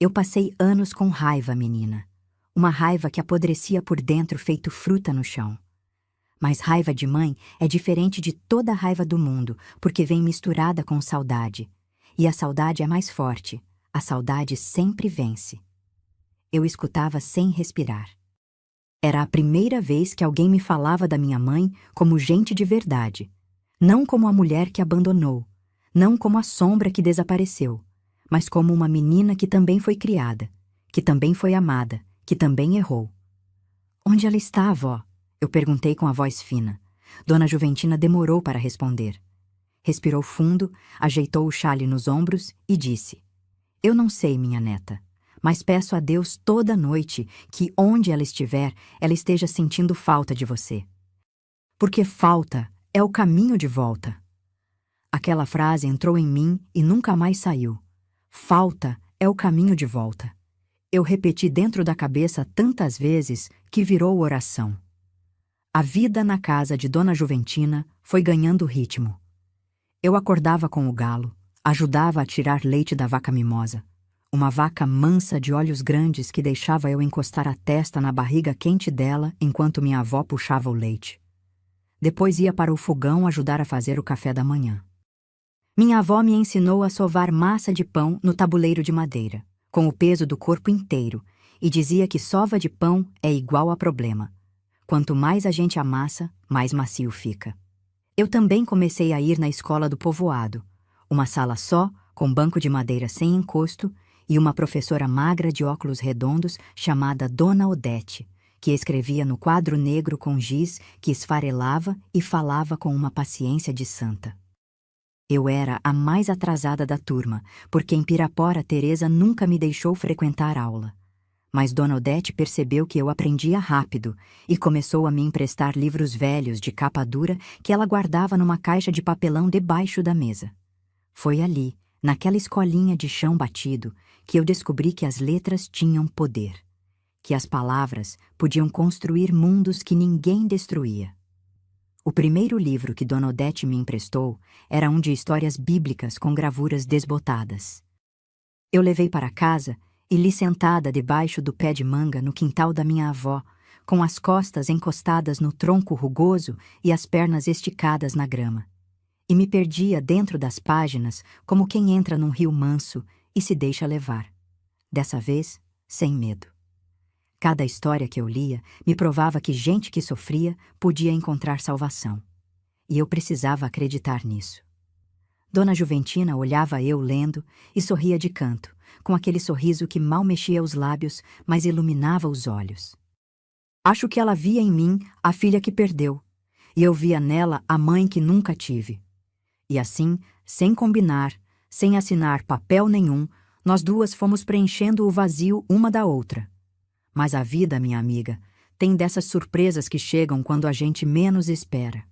Eu passei anos com raiva, menina. Uma raiva que apodrecia por dentro feito fruta no chão. Mas raiva de mãe é diferente de toda a raiva do mundo, porque vem misturada com saudade. E a saudade é mais forte. A saudade sempre vence. Eu escutava sem respirar. Era a primeira vez que alguém me falava da minha mãe como gente de verdade. Não como a mulher que abandonou. Não como a sombra que desapareceu. Mas como uma menina que também foi criada. Que também foi amada. Que também errou. Onde ela está, avó? Eu perguntei com a voz fina. Dona Juventina demorou para responder. Respirou fundo, ajeitou o chale nos ombros e disse: Eu não sei, minha neta, mas peço a Deus toda noite que, onde ela estiver, ela esteja sentindo falta de você. Porque falta é o caminho de volta. Aquela frase entrou em mim e nunca mais saiu. Falta é o caminho de volta. Eu repeti dentro da cabeça tantas vezes que virou oração. A vida na casa de Dona Juventina foi ganhando ritmo. Eu acordava com o galo, ajudava a tirar leite da vaca mimosa. Uma vaca mansa de olhos grandes que deixava eu encostar a testa na barriga quente dela enquanto minha avó puxava o leite. Depois ia para o fogão ajudar a fazer o café da manhã. Minha avó me ensinou a sovar massa de pão no tabuleiro de madeira, com o peso do corpo inteiro, e dizia que sova de pão é igual a problema. Quanto mais a gente amassa, mais macio fica. Eu também comecei a ir na escola do povoado, uma sala só, com banco de madeira sem encosto, e uma professora magra de óculos redondos chamada Dona Odete, que escrevia no quadro negro com giz que esfarelava e falava com uma paciência de santa. Eu era a mais atrasada da turma, porque em Pirapora Teresa nunca me deixou frequentar aula. Mas Dona Odete percebeu que eu aprendia rápido e começou a me emprestar livros velhos de capa dura que ela guardava numa caixa de papelão debaixo da mesa. Foi ali, naquela escolinha de chão batido, que eu descobri que as letras tinham poder, que as palavras podiam construir mundos que ninguém destruía. O primeiro livro que Dona Odete me emprestou era um de histórias bíblicas com gravuras desbotadas. Eu levei para casa e li sentada debaixo do pé de manga no quintal da minha avó, com as costas encostadas no tronco rugoso e as pernas esticadas na grama. E me perdia dentro das páginas como quem entra num rio manso e se deixa levar. Dessa vez, sem medo. Cada história que eu lia me provava que gente que sofria podia encontrar salvação. E eu precisava acreditar nisso. Dona Juventina olhava eu lendo e sorria de canto, com aquele sorriso que mal mexia os lábios, mas iluminava os olhos. Acho que ela via em mim a filha que perdeu, e eu via nela a mãe que nunca tive. E assim, sem combinar, sem assinar papel nenhum, nós duas fomos preenchendo o vazio uma da outra. Mas a vida, minha amiga, tem dessas surpresas que chegam quando a gente menos espera.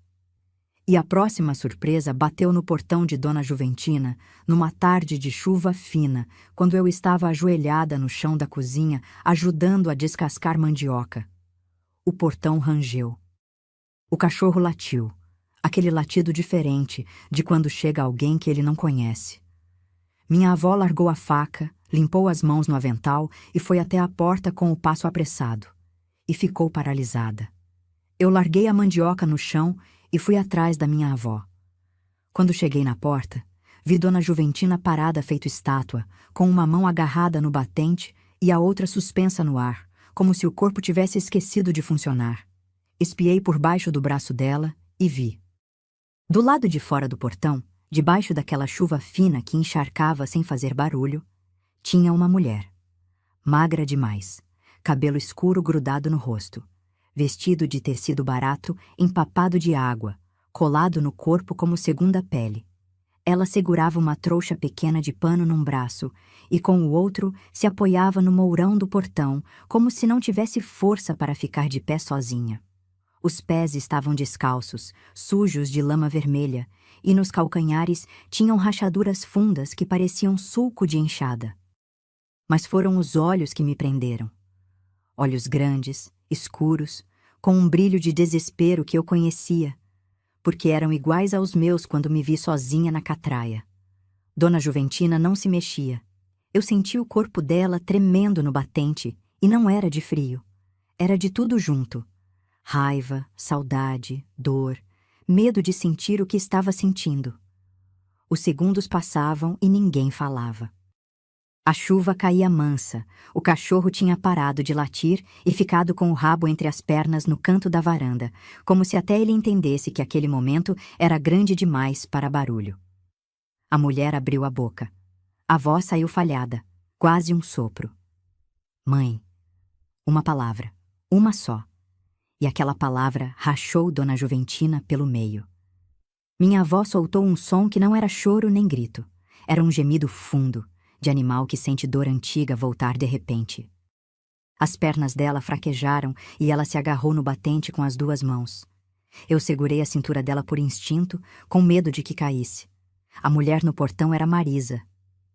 E a próxima surpresa bateu no portão de Dona Juventina, numa tarde de chuva fina, quando eu estava ajoelhada no chão da cozinha, ajudando a descascar mandioca. O portão rangeu. O cachorro latiu, aquele latido diferente de quando chega alguém que ele não conhece. Minha avó largou a faca, limpou as mãos no avental e foi até a porta com o passo apressado. E ficou paralisada. Eu larguei a mandioca no chão e fui atrás da minha avó. Quando cheguei na porta, vi Dona Juventina parada feito estátua, com uma mão agarrada no batente e a outra suspensa no ar, como se o corpo tivesse esquecido de funcionar. Espiei por baixo do braço dela e vi. Do lado de fora do portão, debaixo daquela chuva fina que encharcava sem fazer barulho, tinha uma mulher. Magra demais, cabelo escuro grudado no rosto, vestido de tecido barato empapado de água, colado no corpo como segunda pele. Ela segurava uma trouxa pequena de pano num braço e com o outro se apoiava no mourão do portão, como se não tivesse força para ficar de pé sozinha. Os pés estavam descalços, sujos de lama vermelha, e nos calcanhares tinham rachaduras fundas que pareciam sulco de enxada. Mas foram os olhos que me prenderam. Olhos grandes, escuros, com um brilho de desespero que eu conhecia, porque eram iguais aos meus quando me vi sozinha na catraia. Dona Juventina não se mexia. Eu senti o corpo dela tremendo no batente, e não era de frio. Era de tudo junto. Raiva, saudade, dor, medo de sentir o que estava sentindo. Os segundos passavam e ninguém falava. A chuva caía mansa, o cachorro tinha parado de latir e ficado com o rabo entre as pernas no canto da varanda, como se até ele entendesse que aquele momento era grande demais para barulho. A mulher abriu a boca. A voz saiu falhada, quase um sopro. Mãe. Uma palavra, uma só. E aquela palavra rachou Dona Juventina pelo meio. Minha avó soltou um som que não era choro nem grito. Era um gemido fundo, de animal que sente dor antiga voltar de repente. As pernas dela fraquejaram e ela se agarrou no batente com as duas mãos. Eu segurei a cintura dela por instinto, com medo de que caísse. A mulher no portão era Marisa.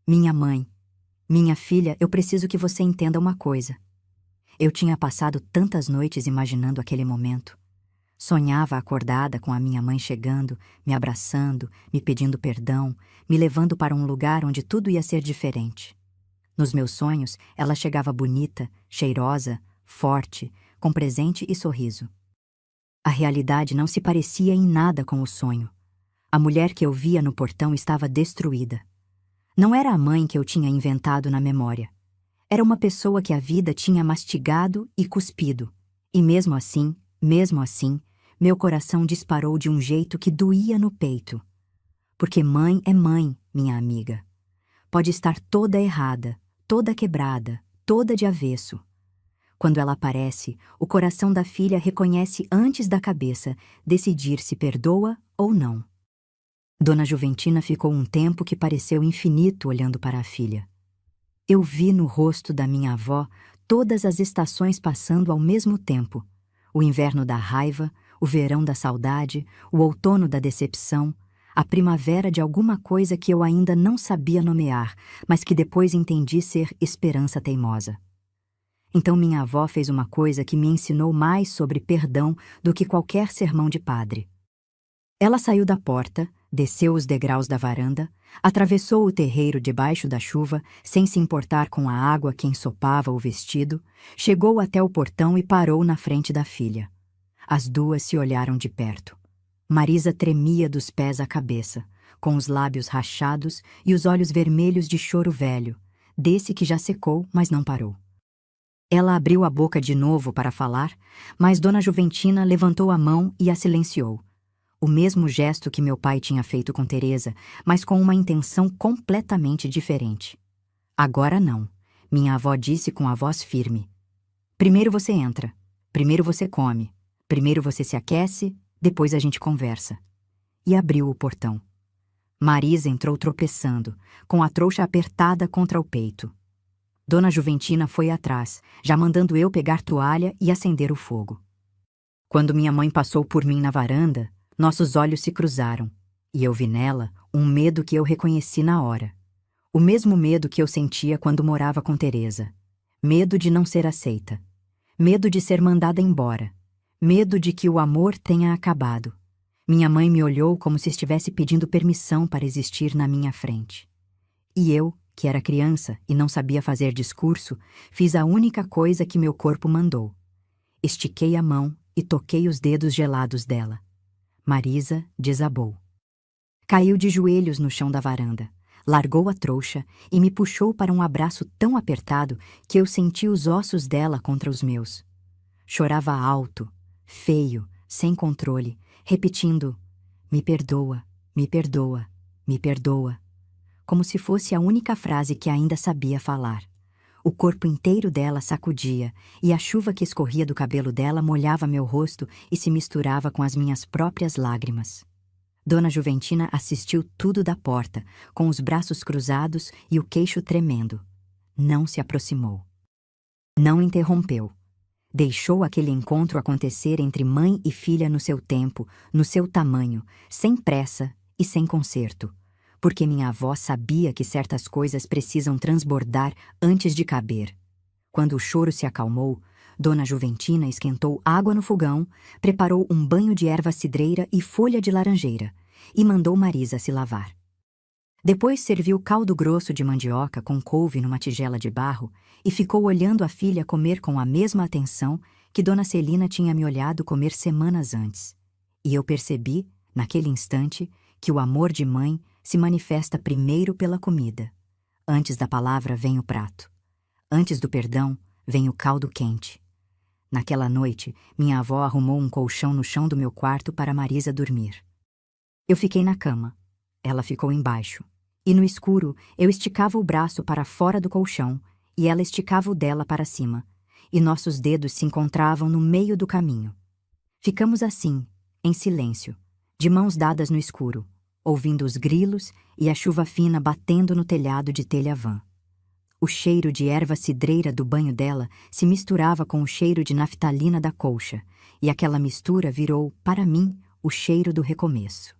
Minha mãe. Minha filha, eu preciso que você entenda uma coisa. Eu tinha passado tantas noites imaginando aquele momento. Sonhava acordada com a minha mãe chegando, me abraçando, me pedindo perdão, me levando para um lugar onde tudo ia ser diferente. Nos meus sonhos, ela chegava bonita, cheirosa, forte, com presente e sorriso. A realidade não se parecia em nada com o sonho. A mulher que eu via no portão estava destruída. Não era a mãe que eu tinha inventado na memória. Era uma pessoa que a vida tinha mastigado e cuspido. E mesmo assim, meu coração disparou de um jeito que doía no peito. Porque mãe é mãe, minha amiga. Pode estar toda errada, toda quebrada, toda de avesso. Quando ela aparece, o coração da filha reconhece antes da cabeça decidir se perdoa ou não. Dona Juventina ficou um tempo que pareceu infinito olhando para a filha. Eu vi no rosto da minha avó todas as estações passando ao mesmo tempo. O inverno da raiva, o verão da saudade, o outono da decepção, a primavera de alguma coisa que eu ainda não sabia nomear, mas que depois entendi ser esperança teimosa. Então minha avó fez uma coisa que me ensinou mais sobre perdão do que qualquer sermão de padre. Ela saiu da porta, desceu os degraus da varanda, atravessou o terreiro debaixo da chuva, sem se importar com a água que ensopava o vestido, chegou até o portão e parou na frente da filha. As duas se olharam de perto. Marisa tremia dos pés à cabeça, com os lábios rachados e os olhos vermelhos de choro velho, desse que já secou, mas não parou. Ela abriu a boca de novo para falar, mas Dona Juventina levantou a mão e a silenciou. O mesmo gesto que meu pai tinha feito com Teresa, mas com uma intenção completamente diferente. Agora não, minha avó disse com a voz firme. Primeiro você entra, primeiro você come, primeiro você se aquece, depois a gente conversa. E abriu o portão. Marisa entrou tropeçando, com a trouxa apertada contra o peito. Dona Juventina foi atrás, já mandando eu pegar toalha e acender o fogo. Quando minha mãe passou por mim na varanda, nossos olhos se cruzaram, e eu vi nela um medo que eu reconheci na hora. O mesmo medo que eu sentia quando morava com Teresa. Medo de não ser aceita. Medo de ser mandada embora. Medo de que o amor tenha acabado. Minha mãe me olhou como se estivesse pedindo permissão para existir na minha frente. E eu, que era criança e não sabia fazer discurso, fiz a única coisa que meu corpo mandou. Estiquei a mão e toquei os dedos gelados dela. Marisa desabou. Caiu de joelhos no chão da varanda, largou a trouxa e me puxou para um abraço tão apertado que eu senti os ossos dela contra os meus. Chorava alto, feio, sem controle, repetindo: "Me perdoa, me perdoa, me perdoa", como se fosse a única frase que ainda sabia falar. O corpo inteiro dela sacudia, e a chuva que escorria do cabelo dela molhava meu rosto e se misturava com as minhas próprias lágrimas. Dona Juventina assistiu tudo da porta, com os braços cruzados e o queixo tremendo. Não se aproximou. Não interrompeu. Deixou aquele encontro acontecer entre mãe e filha no seu tempo, no seu tamanho, sem pressa e sem conserto. Porque minha avó sabia que certas coisas precisam transbordar antes de caber. Quando o choro se acalmou, Dona Juventina esquentou água no fogão, preparou um banho de erva cidreira e folha de laranjeira, e mandou Marisa se lavar. Depois serviu caldo grosso de mandioca com couve numa tigela de barro e ficou olhando a filha comer com a mesma atenção que Dona Celina tinha me olhado comer semanas antes. E eu percebi, naquele instante, que o amor de mãe se manifesta primeiro pela comida. Antes da palavra vem o prato. Antes do perdão vem o caldo quente. Naquela noite, minha avó arrumou um colchão no chão do meu quarto para Marisa dormir. Eu fiquei na cama. Ela ficou embaixo. E no escuro, eu esticava o braço para fora do colchão e ela esticava o dela para cima. E nossos dedos se encontravam no meio do caminho. Ficamos assim, em silêncio, de mãos dadas no escuro, ouvindo os grilos e a chuva fina batendo no telhado de telha-vã. O cheiro de erva cidreira do banho dela se misturava com o cheiro de naftalina da colcha, e aquela mistura virou, para mim, o cheiro do recomeço.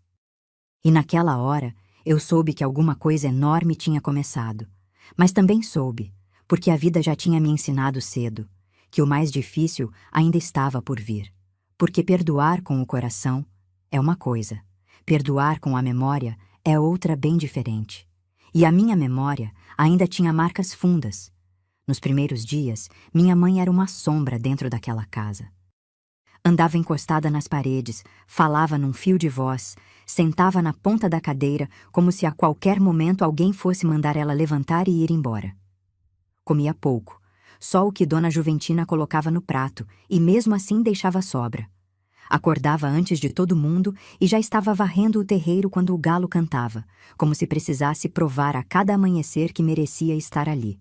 E naquela hora, eu soube que alguma coisa enorme tinha começado, mas também soube, porque a vida já tinha me ensinado cedo, que o mais difícil ainda estava por vir, porque perdoar com o coração é uma coisa, perdoar com a memória é outra bem diferente. E a minha memória ainda tinha marcas fundas. Nos primeiros dias, minha mãe era uma sombra dentro daquela casa. Andava encostada nas paredes, falava num fio de voz, sentava na ponta da cadeira como se a qualquer momento alguém fosse mandar ela levantar e ir embora. Comia pouco, só o que Dona Juventina colocava no prato, e mesmo assim deixava sobra. Acordava antes de todo mundo e já estava varrendo o terreiro quando o galo cantava, como se precisasse provar a cada amanhecer que merecia estar ali.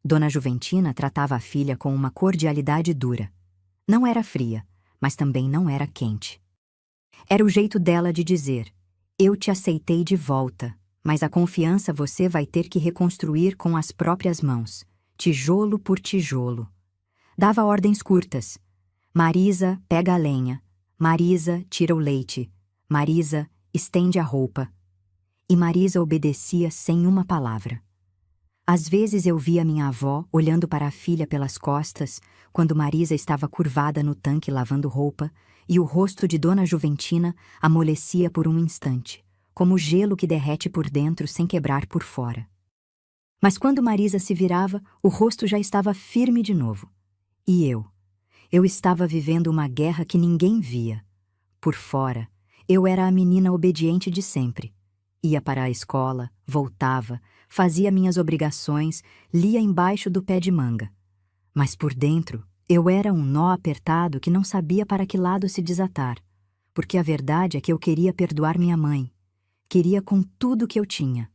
Dona Juventina tratava a filha com uma cordialidade dura. Não era fria, mas também não era quente. Era o jeito dela de dizer: "Eu te aceitei de volta, mas a confiança você vai ter que reconstruir com as próprias mãos, tijolo por tijolo." Dava ordens curtas. Marisa, pega a lenha. Marisa, tira o leite. Marisa, estende a roupa. E Marisa obedecia sem uma palavra. Às vezes eu via minha avó olhando para a filha pelas costas, quando Marisa estava curvada no tanque lavando roupa, e o rosto de Dona Juventina amolecia por um instante, como gelo que derrete por dentro sem quebrar por fora. Mas quando Marisa se virava, o rosto já estava firme de novo. E eu estava vivendo uma guerra que ninguém via. Por fora, eu era a menina obediente de sempre. Ia para a escola, voltava, fazia minhas obrigações, lia embaixo do pé de manga. Mas por dentro, eu era um nó apertado que não sabia para que lado se desatar. porque a verdade é que eu queria perdoar minha mãe. Queria com tudo que eu tinha.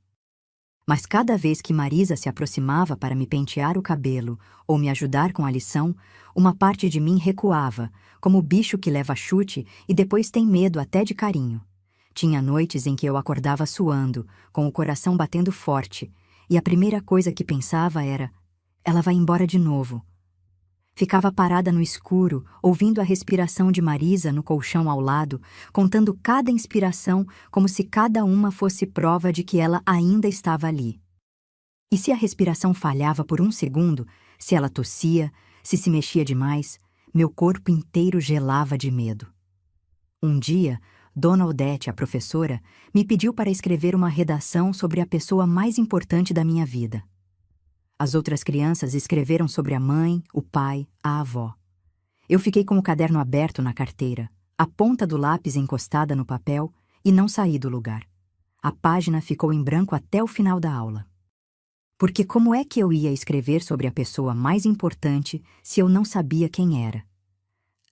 Mas cada vez que Marisa se aproximava para me pentear o cabelo ou me ajudar com a lição, uma parte de mim recuava, como o bicho que leva chute e depois tem medo até de carinho. Tinha noites em que eu acordava suando, com o coração batendo forte, e a primeira coisa que pensava era: ela vai embora de novo. Ficava parada no escuro, ouvindo a respiração de Marisa no colchão ao lado, contando cada inspiração como se cada uma fosse prova de que ela ainda estava ali. E se a respiração falhava por um segundo, se ela tossia, se mexia demais, meu corpo inteiro gelava de medo. Um dia, Dona Odete, a professora, me pediu para escrever uma redação sobre a pessoa mais importante da minha vida. As outras crianças escreveram sobre a mãe, o pai, a avó. Eu fiquei com o caderno aberto na carteira, a ponta do lápis encostada no papel, e não saí do lugar. A página ficou em branco até o final da aula. Porque como é que eu ia escrever sobre a pessoa mais importante se eu não sabia quem era?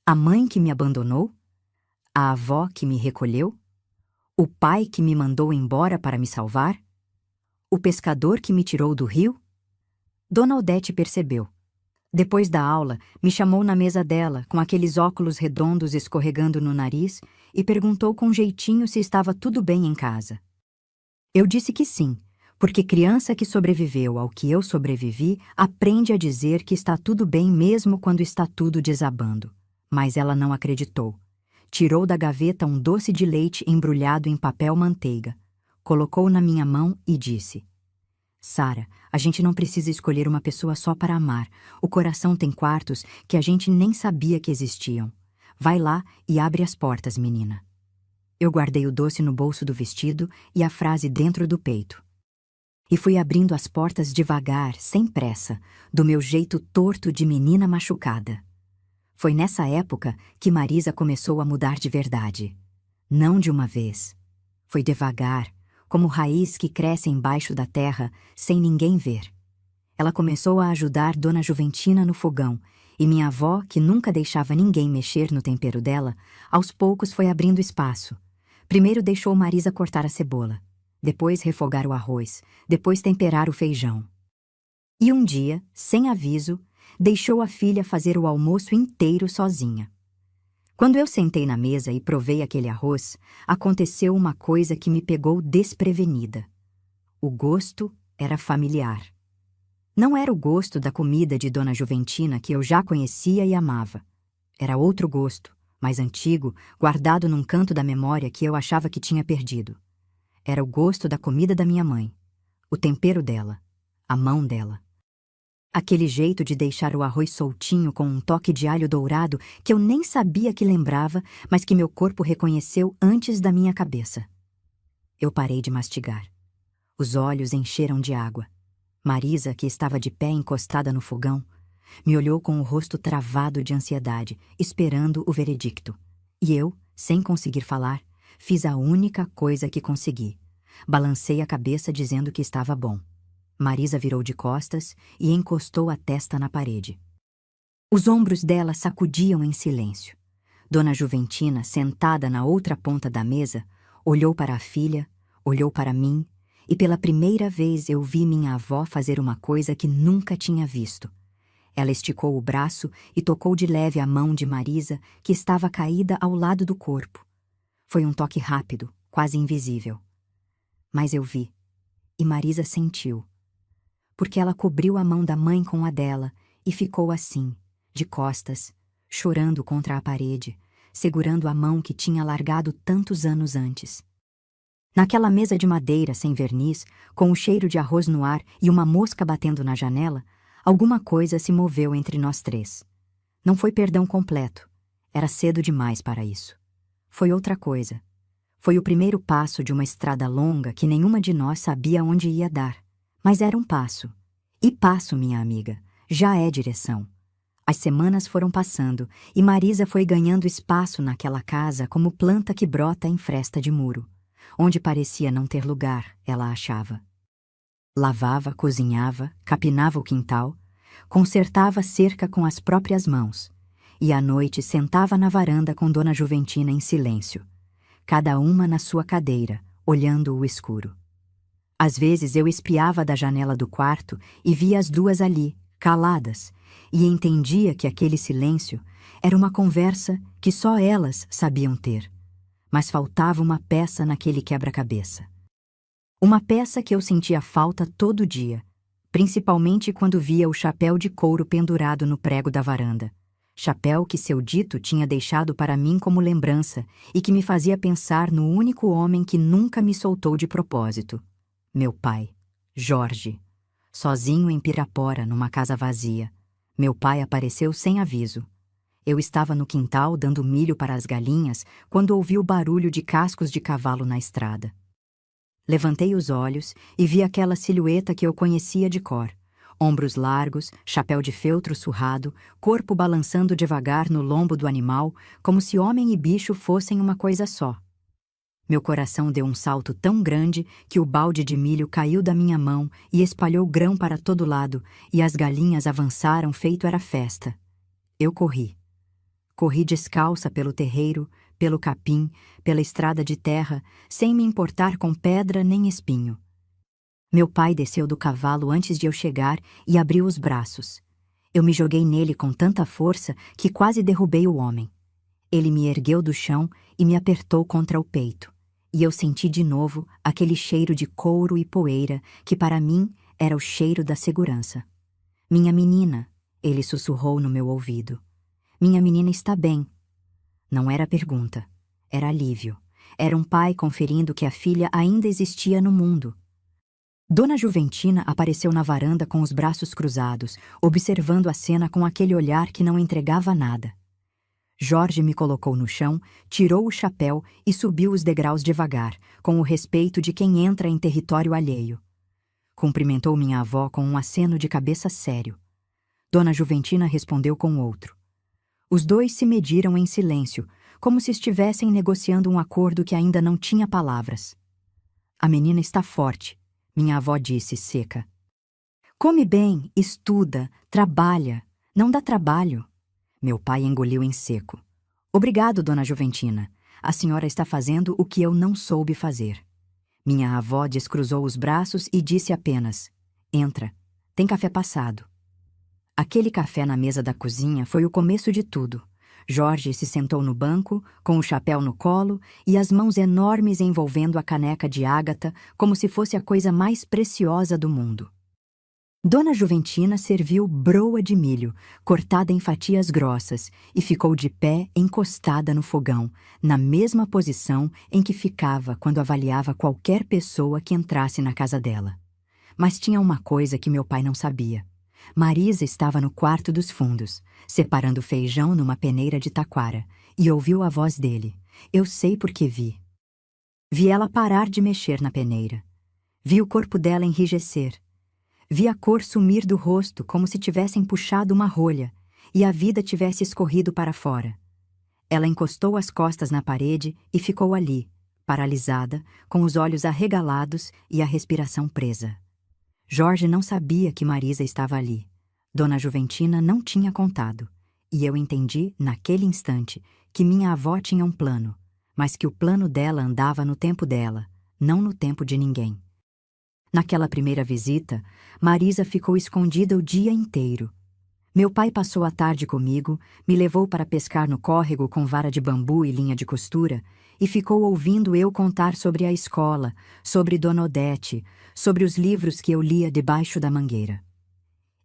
A mãe que me abandonou? A avó que me recolheu? O pai que me mandou embora para me salvar? O pescador que me tirou do rio? Dona Odete percebeu. Depois da aula, me chamou na mesa dela, com aqueles óculos redondos escorregando no nariz, e perguntou com jeitinho se estava tudo bem em casa. Eu disse que sim, porque criança que sobreviveu ao que eu sobrevivi aprende a dizer que está tudo bem mesmo quando está tudo desabando. Mas ela não acreditou. Tirou da gaveta um doce de leite embrulhado em papel manteiga, colocou na minha mão e disse: Sara, a gente não precisa escolher uma pessoa só para amar. O coração tem quartos que a gente nem sabia que existiam. Vai lá e abre as portas, menina. Eu guardei o doce no bolso do vestido e a frase dentro do peito. E fui abrindo as portas devagar, sem pressa, do meu jeito torto de menina machucada. Foi nessa época que Marisa começou a mudar de verdade. Não de uma vez. Foi devagar, como raiz que cresce embaixo da terra, sem ninguém ver. Ela começou a ajudar Dona Juventina no fogão, e minha avó, que nunca deixava ninguém mexer no tempero dela, aos poucos foi abrindo espaço. Primeiro deixou Marisa cortar a cebola, depois refogar o arroz, depois temperar o feijão. E um dia, sem aviso, deixou a filha fazer o almoço inteiro sozinha. Quando eu sentei na mesa e provei aquele arroz, aconteceu uma coisa que me pegou desprevenida. O gosto era familiar. Não era o gosto da comida de Dona Juventina que eu já conhecia e amava. Era outro gosto, mais antigo, guardado num canto da memória que eu achava que tinha perdido. Era o gosto da comida da minha mãe, o tempero dela, a mão dela. Aquele jeito de deixar o arroz soltinho com um toque de alho dourado que eu nem sabia que lembrava, mas que meu corpo reconheceu antes da minha cabeça. Eu parei de mastigar. Os olhos encheram de água. Marisa, que estava de pé encostada no fogão, me olhou com o rosto travado de ansiedade, esperando o veredicto. E eu, sem conseguir falar, fiz a única coisa que consegui. Balancei a cabeça dizendo que estava bom. Marisa virou de costas e encostou a testa na parede. Os ombros dela sacudiam em silêncio. Dona Juventina, sentada na outra ponta da mesa, olhou para a filha, olhou para mim, e pela primeira vez eu vi minha avó fazer uma coisa que nunca tinha visto. Ela esticou o braço e tocou de leve a mão de Marisa, que estava caída ao lado do corpo. Foi um toque rápido, quase invisível. Mas eu vi, e Marisa sentiu. Porque ela cobriu a mão da mãe com a dela e ficou assim, de costas, chorando contra a parede, segurando a mão que tinha largado tantos anos antes. Naquela mesa de madeira sem verniz, com o cheiro de arroz no ar e uma mosca batendo na janela, alguma coisa se moveu entre nós três. Não foi perdão completo. Era cedo demais para isso. Foi outra coisa. Foi o primeiro passo de uma estrada longa que nenhuma de nós sabia onde ia dar. Mas era um passo. E passo, minha amiga, já é direção. As semanas foram passando e Marisa foi ganhando espaço naquela casa como planta que brota em fresta de muro, onde parecia não ter lugar, ela achava. Lavava, cozinhava, capinava o quintal, consertava a cerca com as próprias mãos, e à noite sentava na varanda com Dona Juventina em silêncio, cada uma na sua cadeira, olhando o escuro. Às vezes eu espiava da janela do quarto e via as duas ali, caladas, e entendia que aquele silêncio era uma conversa que só elas sabiam ter. Mas faltava uma peça naquele quebra-cabeça. Uma peça que eu sentia falta todo dia, principalmente quando via o chapéu de couro pendurado no prego da varanda. Chapéu que seu dito tinha deixado para mim como lembrança e que me fazia pensar no único homem que nunca me soltou de propósito. Meu pai, Jorge. Sozinho em Pirapora, numa casa vazia. Meu pai apareceu sem aviso. Eu estava no quintal dando milho para as galinhas quando ouvi o barulho de cascos de cavalo na estrada. Levantei os olhos e vi aquela silhueta que eu conhecia de cor. Ombros largos, chapéu de feltro surrado, corpo balançando devagar no lombo do animal, como se homem e bicho fossem uma coisa só. Meu coração deu um salto tão grande que o balde de milho caiu da minha mão e espalhou grão para todo lado, e as galinhas avançaram feito era festa. Eu corri. Corri descalça pelo terreiro, pelo capim, pela estrada de terra, sem me importar com pedra nem espinho. Meu pai desceu do cavalo antes de eu chegar e abriu os braços. Eu me joguei nele com tanta força que quase derrubei o homem. Ele me ergueu do chão e me apertou contra o peito. E eu senti de novo aquele cheiro de couro e poeira que para mim era o cheiro da segurança. Minha menina, ele sussurrou no meu ouvido. Minha menina está bem. Não era pergunta, era alívio. Era um pai conferindo que a filha ainda existia no mundo. Dona Juventina apareceu na varanda com os braços cruzados, observando a cena com aquele olhar que não entregava nada. Jorge me colocou no chão, tirou o chapéu e subiu os degraus devagar, com o respeito de quem entra em território alheio. Cumprimentou minha avó com um aceno de cabeça sério. Dona Juventina respondeu com outro. Os dois se mediram em silêncio, como se estivessem negociando um acordo que ainda não tinha palavras. A menina está forte, minha avó disse, seca. Come bem, estuda, trabalha. Não dá trabalho. Meu pai engoliu em seco. Obrigado, Dona Juventina. A senhora está fazendo o que eu não soube fazer. Minha avó descruzou os braços e disse apenas, entra, tem café passado. Aquele café na mesa da cozinha foi o começo de tudo. Jorge se sentou no banco, com o chapéu no colo e as mãos enormes envolvendo a caneca de ágata como se fosse a coisa mais preciosa do mundo. Dona Juventina serviu broa de milho, cortada em fatias grossas, e ficou de pé encostada no fogão, na mesma posição em que ficava quando avaliava qualquer pessoa que entrasse na casa dela. Mas tinha uma coisa que meu pai não sabia. Marisa estava no quarto dos fundos, separando feijão numa peneira de taquara, e ouviu a voz dele. Eu sei porque vi. Vi ela parar de mexer na peneira. Vi o corpo dela enrijecer. Vi a cor sumir do rosto como se tivessem puxado uma rolha e a vida tivesse escorrido para fora. Ela encostou as costas na parede e ficou ali, paralisada, com os olhos arregalados e a respiração presa. Jorge não sabia que Marisa estava ali. Dona Juventina não tinha contado. E eu entendi, naquele instante, que minha avó tinha um plano, mas que o plano dela andava no tempo dela, não no tempo de ninguém. Naquela primeira visita, Marisa ficou escondida o dia inteiro. Meu pai passou a tarde comigo, me levou para pescar no córrego com vara de bambu e linha de costura e ficou ouvindo eu contar sobre a escola, sobre Dona Odete, sobre os livros que eu lia debaixo da mangueira.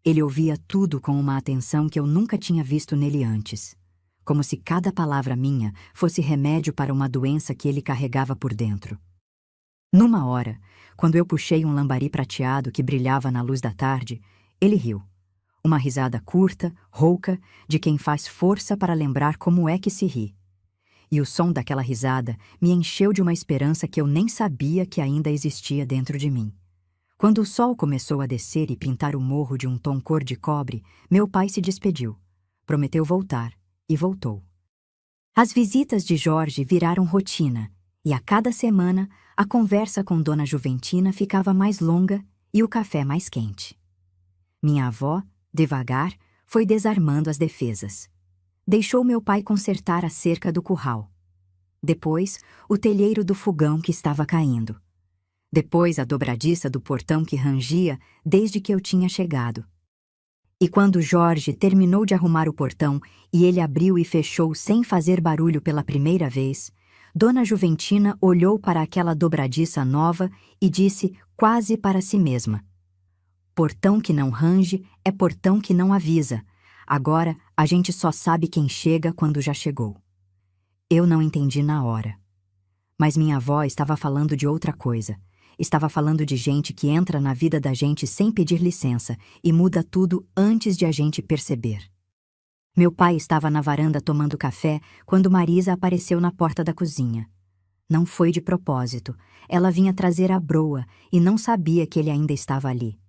Ele ouvia tudo com uma atenção que eu nunca tinha visto nele antes, como se cada palavra minha fosse remédio para uma doença que ele carregava por dentro. Numa hora, quando eu puxei um lambari prateado que brilhava na luz da tarde, ele riu. Uma risada curta, rouca, de quem faz força para lembrar como é que se ri. E o som daquela risada me encheu de uma esperança que eu nem sabia que ainda existia dentro de mim. Quando o sol começou a descer e pintar o morro de um tom cor de cobre, meu pai se despediu. Prometeu voltar, e voltou. As visitas de Jorge viraram rotina, e a cada semana a conversa com Dona Juventina ficava mais longa e o café mais quente. Minha avó, devagar, foi desarmando as defesas. Deixou meu pai consertar a cerca do curral. Depois, o telheiro do fogão que estava caindo. Depois, a dobradiça do portão que rangia desde que eu tinha chegado. E quando Jorge terminou de arrumar o portão e ele abriu e fechou sem fazer barulho pela primeira vez, Dona Juventina olhou para aquela dobradiça nova e disse quase para si mesma: portão que não range é portão que não avisa. Agora a gente só sabe quem chega quando já chegou. Eu não entendi na hora. Mas minha avó estava falando de outra coisa. Estava falando de gente que entra na vida da gente sem pedir licença e muda tudo antes de a gente perceber. Meu pai estava na varanda tomando café quando Marisa apareceu na porta da cozinha. Não foi de propósito. Ela vinha trazer a broa e não sabia que ele ainda estava ali.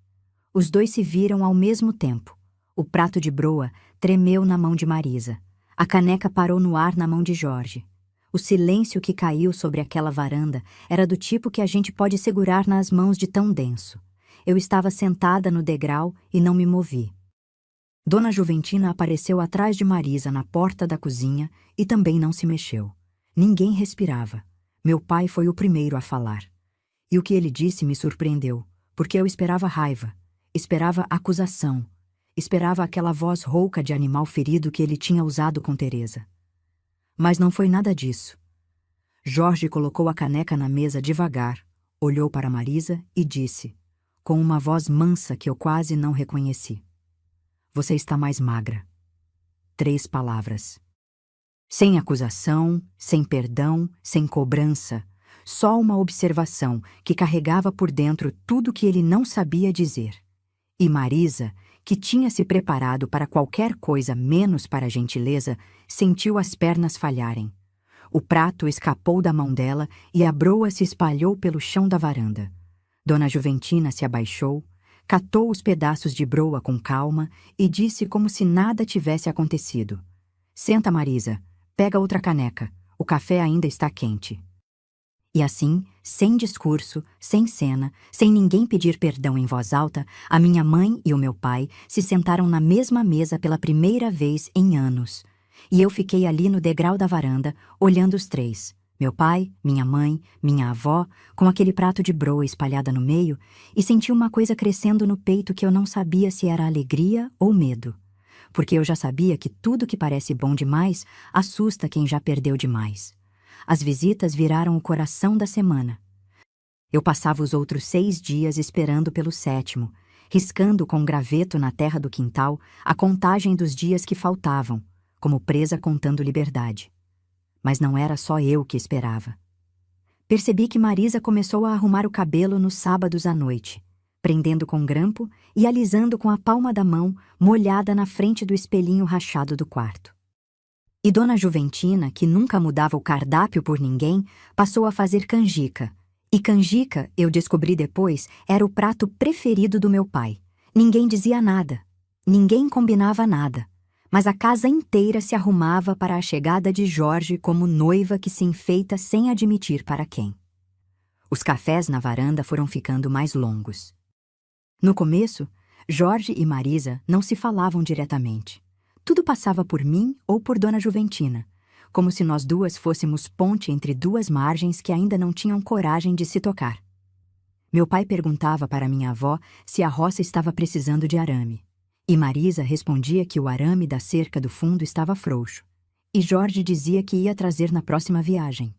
Os dois se viram ao mesmo tempo. O prato de broa tremeu na mão de Marisa. A caneca parou no ar na mão de Jorge. O silêncio que caiu sobre aquela varanda era do tipo que a gente pode segurar nas mãos de tão denso. Eu estava sentada no degrau e não me movi. Dona Juventina apareceu atrás de Marisa na porta da cozinha e também não se mexeu. Ninguém respirava. Meu pai foi o primeiro a falar. E o que ele disse me surpreendeu, porque eu esperava raiva, esperava acusação, esperava aquela voz rouca de animal ferido que ele tinha usado com Teresa. Mas não foi nada disso. Jorge colocou a caneca na mesa devagar, olhou para Marisa e disse, com uma voz mansa que eu quase não reconheci: você está mais magra. 3 palavras. Sem acusação, sem perdão, sem cobrança, só uma observação que carregava por dentro tudo que ele não sabia dizer. E Marisa, que tinha se preparado para qualquer coisa menos para a gentileza, sentiu as pernas falharem. O prato escapou da mão dela e a broa se espalhou pelo chão da varanda. Dona Juventina se abaixou, catou os pedaços de broa com calma e disse como se nada tivesse acontecido: senta, Marisa, pega outra caneca, o café ainda está quente. E assim, sem discurso, sem cena, sem ninguém pedir perdão em voz alta, a minha mãe e o meu pai se sentaram na mesma mesa pela primeira vez em anos. E eu fiquei ali no degrau da varanda, olhando os 3. Meu pai, minha mãe, minha avó, com aquele prato de broa espalhada no meio, e senti uma coisa crescendo no peito que eu não sabia se era alegria ou medo. Porque eu já sabia que tudo que parece bom demais assusta quem já perdeu demais. As visitas viraram o coração da semana. Eu passava os outros 6 dias esperando pelo 7º, riscando com graveto na terra do quintal a contagem dos dias que faltavam, como presa contando liberdade. Mas não era só eu que esperava. Percebi que Marisa começou a arrumar o cabelo nos sábados à noite, prendendo com grampo e alisando com a palma da mão molhada na frente do espelhinho rachado do quarto. E Dona Juventina, que nunca mudava o cardápio por ninguém, passou a fazer canjica. E canjica, eu descobri depois, era o prato preferido do meu pai. Ninguém dizia nada. Ninguém combinava nada. Mas a casa inteira se arrumava para a chegada de Jorge como noiva que se enfeita sem admitir para quem. Os cafés na varanda foram ficando mais longos. No começo, Jorge e Marisa não se falavam diretamente. Tudo passava por mim ou por Dona Juventina, como se nós duas fôssemos ponte entre 2 margens que ainda não tinham coragem de se tocar. Meu pai perguntava para minha avó se a roça estava precisando de arame, e Marisa respondia que o arame da cerca do fundo estava frouxo, e Jorge dizia que ia trazer na próxima viagem.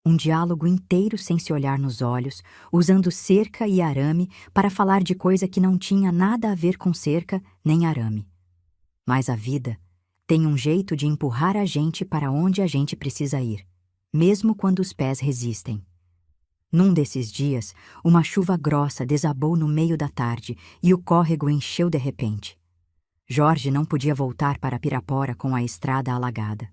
Um diálogo inteiro sem se olhar nos olhos, usando cerca e arame para falar de coisa que não tinha nada a ver com cerca nem arame. Mas a vida tem um jeito de empurrar a gente para onde a gente precisa ir, mesmo quando os pés resistem. Num desses dias, uma chuva grossa desabou no meio da tarde e o córrego encheu de repente. Jorge não podia voltar para Pirapora com a estrada alagada.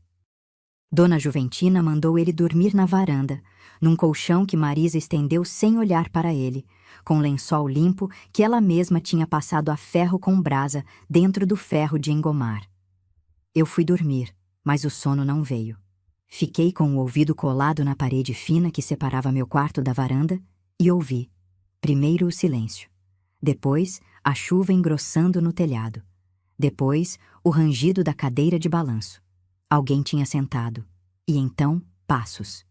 Dona Juventina mandou ele dormir na varanda, num colchão que Marisa estendeu sem olhar para ele, com lençol limpo que ela mesma tinha passado a ferro com brasa dentro do ferro de engomar. Eu fui dormir, mas o sono não veio. Fiquei com o ouvido colado na parede fina que separava meu quarto da varanda e ouvi, primeiro o silêncio, depois a chuva engrossando no telhado, Depois, o rangido da cadeira de balanço. Alguém tinha sentado. E então, passos.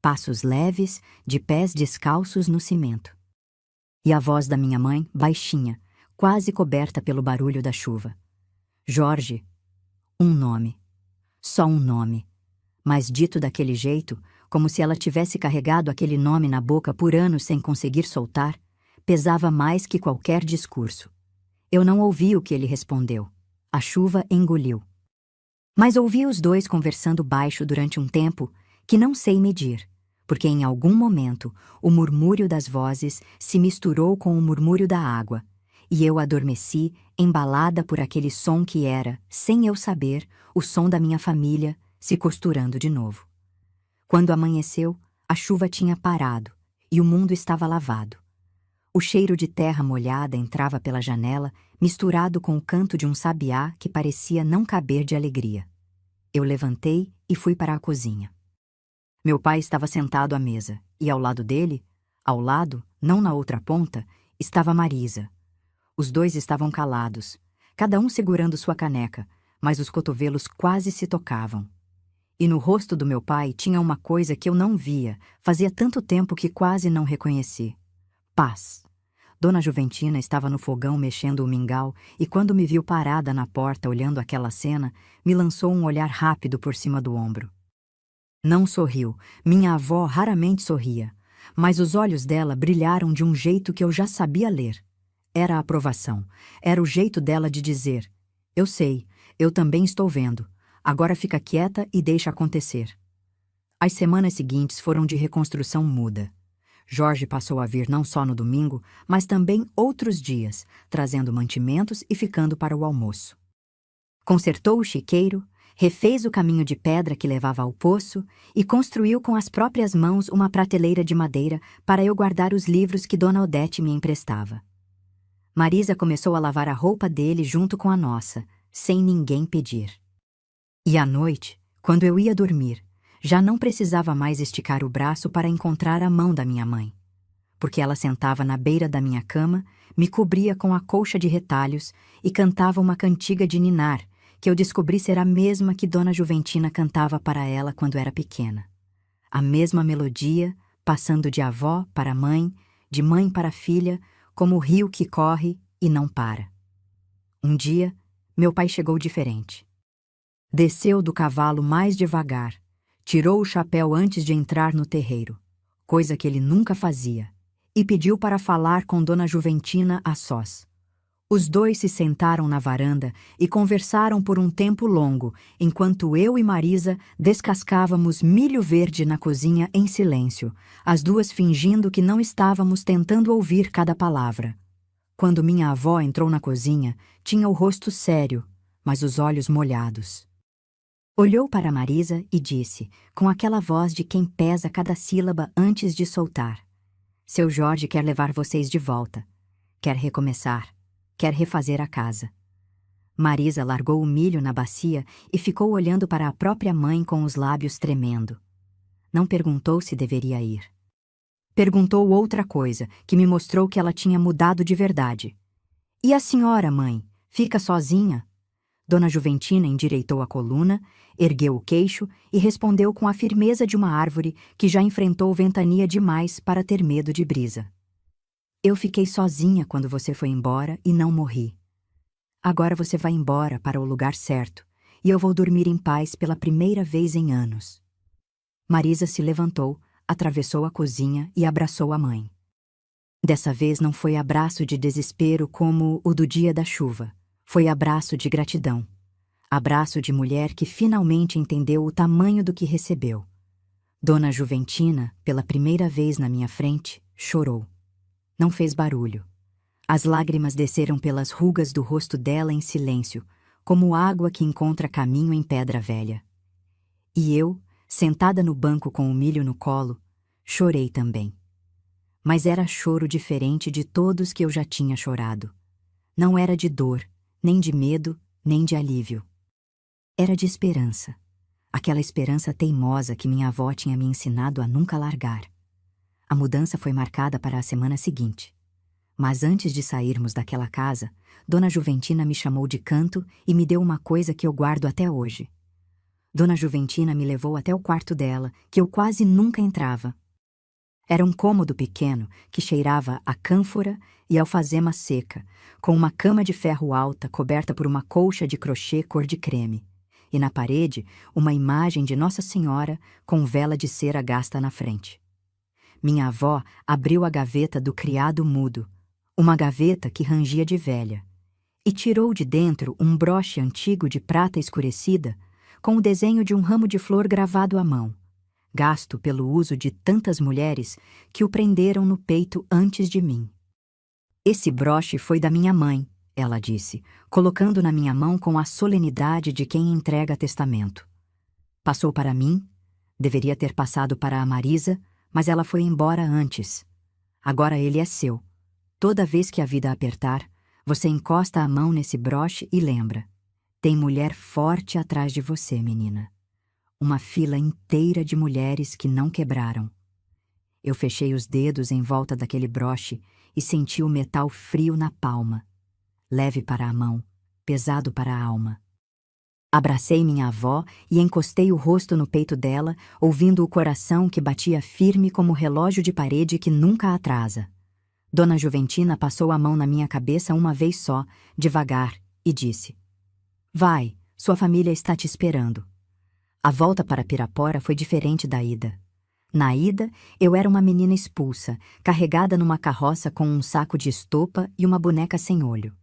Passos leves, de pés descalços no cimento. E a voz da minha mãe, baixinha, quase coberta pelo barulho da chuva. Jorge. Um nome. Só um nome. Mas dito daquele jeito, como se ela tivesse carregado aquele nome na boca por anos sem conseguir soltar, pesava mais que qualquer discurso. Eu não ouvi o que ele respondeu. A chuva engoliu. Mas ouvi os dois conversando baixo durante um tempo que não sei medir, porque em algum momento o murmúrio das vozes se misturou com o murmúrio da água, e eu adormeci, embalada por aquele som que era, sem eu saber, o som da minha família se costurando de novo. Quando amanheceu, a chuva tinha parado e o mundo estava lavado. O cheiro de terra molhada entrava pela janela, misturado com o canto de um sabiá que parecia não caber de alegria. Eu levantei e fui para a cozinha. Meu pai estava sentado à mesa, e ao lado dele, ao lado, não na outra ponta, estava Marisa. Os dois estavam calados, cada um segurando sua caneca, mas os cotovelos quase se tocavam. E no rosto do meu pai tinha uma coisa que eu não via, fazia tanto tempo que quase não reconheci. Paz. Dona Juventina estava no fogão mexendo o mingau e quando me viu parada na porta olhando aquela cena, me lançou um olhar rápido por cima do ombro. Não sorriu, minha avó raramente sorria, mas os olhos dela brilharam de um jeito que eu já sabia ler. Era a aprovação, era o jeito dela de dizer: eu sei, eu também estou vendo, agora fica quieta e deixa acontecer. As semanas seguintes foram de reconstrução muda. Jorge passou a vir não só no domingo, mas também outros dias, trazendo mantimentos e ficando para o almoço. Consertou o chiqueiro, refez o caminho de pedra que levava ao poço e construiu com as próprias mãos uma prateleira de madeira para eu guardar os livros que Dona Odete me emprestava. Marisa começou a lavar a roupa dele junto com a nossa, sem ninguém pedir. E à noite, quando eu ia dormir, já não precisava mais esticar o braço para encontrar a mão da minha mãe, porque ela sentava na beira da minha cama, me cobria com a colcha de retalhos e cantava uma cantiga de ninar, que eu descobri ser a mesma que Dona Juventina cantava para ela quando era pequena. A mesma melodia, passando de avó para mãe, de mãe para filha, como o rio que corre e não para. Um dia, meu pai chegou diferente. Desceu do cavalo mais devagar, tirou o chapéu antes de entrar no terreiro, coisa que ele nunca fazia, e pediu para falar com Dona Juventina a sós. Os dois se sentaram na varanda e conversaram por um tempo longo, enquanto eu e Marisa descascávamos milho verde na cozinha em silêncio, as duas fingindo que não estávamos tentando ouvir cada palavra. Quando minha avó entrou na cozinha, tinha o rosto sério, mas os olhos molhados. Olhou para Marisa e disse, com aquela voz de quem pesa cada sílaba antes de soltar: Seu Jorge quer levar vocês de volta. Quer recomeçar. Quer refazer a casa. Marisa largou o milho na bacia e ficou olhando para a própria mãe com os lábios tremendo. Não perguntou se deveria ir. Perguntou outra coisa, que me mostrou que ela tinha mudado de verdade. E a senhora, mãe, fica sozinha? Dona Juventina endireitou a coluna, ergueu o queixo e respondeu com a firmeza de uma árvore que já enfrentou ventania demais para ter medo de brisa. Eu fiquei sozinha quando você foi embora e não morri. Agora você vai embora para o lugar certo e eu vou dormir em paz pela primeira vez em anos. Marisa se levantou, atravessou a cozinha e abraçou a mãe. Dessa vez não foi abraço de desespero como o do dia da chuva. Foi abraço de gratidão. Abraço de mulher que finalmente entendeu o tamanho do que recebeu. Dona Juventina, pela primeira vez na minha frente, chorou. Não fez barulho. As lágrimas desceram pelas rugas do rosto dela em silêncio, como água que encontra caminho em pedra velha. E eu, sentada no banco com o milho no colo, chorei também. Mas era choro diferente de todos que eu já tinha chorado. Não era de dor, nem de medo, nem de alívio. Era de esperança. Aquela esperança teimosa que minha avó tinha me ensinado a nunca largar. A mudança foi marcada para a semana seguinte. Mas antes de sairmos daquela casa, Dona Juventina me chamou de canto e me deu uma coisa que eu guardo até hoje. Dona Juventina me levou até o quarto dela, que eu quase nunca entrava. Era um cômodo pequeno que cheirava a cânfora e alfazema seca, com uma cama de ferro alta coberta por uma colcha de crochê cor de creme, e na parede uma imagem de Nossa Senhora com vela de cera gasta na frente. Minha avó abriu a gaveta do criado mudo, uma gaveta que rangia de velha, e tirou de dentro um broche antigo de prata escurecida com o desenho de um ramo de flor gravado à mão, gasto pelo uso de tantas mulheres que o prenderam no peito antes de mim. Esse broche foi da minha mãe, ela disse, colocando na minha mão com a solenidade de quem entrega testamento. Passou para mim, deveria ter passado para a Marisa, mas ela foi embora antes. Agora ele é seu. Toda vez que a vida apertar, você encosta a mão nesse broche e lembra. Tem mulher forte atrás de você, menina. Uma fila inteira de mulheres que não quebraram. Eu fechei os dedos em volta daquele broche e senti o metal frio na palma. Leve para a mão, pesado para a alma. Abracei minha avó e encostei o rosto no peito dela, ouvindo o coração que batia firme como relógio de parede que nunca atrasa. Dona Juventina passou a mão na minha cabeça uma vez só, devagar, e disse: Vai, sua família está te esperando. A volta para Pirapora foi diferente da ida. Na ida, eu era uma menina expulsa, carregada numa carroça com um saco de estopa e uma boneca sem olho.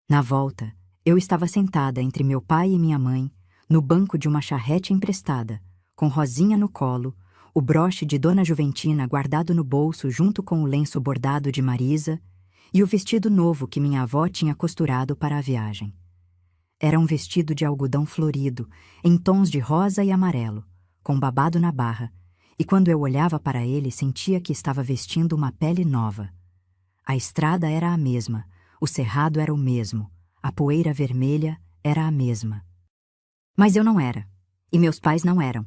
Na volta, eu estava sentada entre meu pai e minha mãe, no banco de uma charrete emprestada, com Rosinha no colo, o broche de Dona Juventina guardado no bolso junto com o lenço bordado de Marisa e o vestido novo que minha avó tinha costurado para a viagem. Era um vestido de algodão florido, em tons de rosa e amarelo, com babado na barra, e quando eu olhava para ele sentia que estava vestindo uma pele nova. A estrada era a mesma, o cerrado era o mesmo, a poeira vermelha era a mesma. Mas eu não era, e meus pais não eram.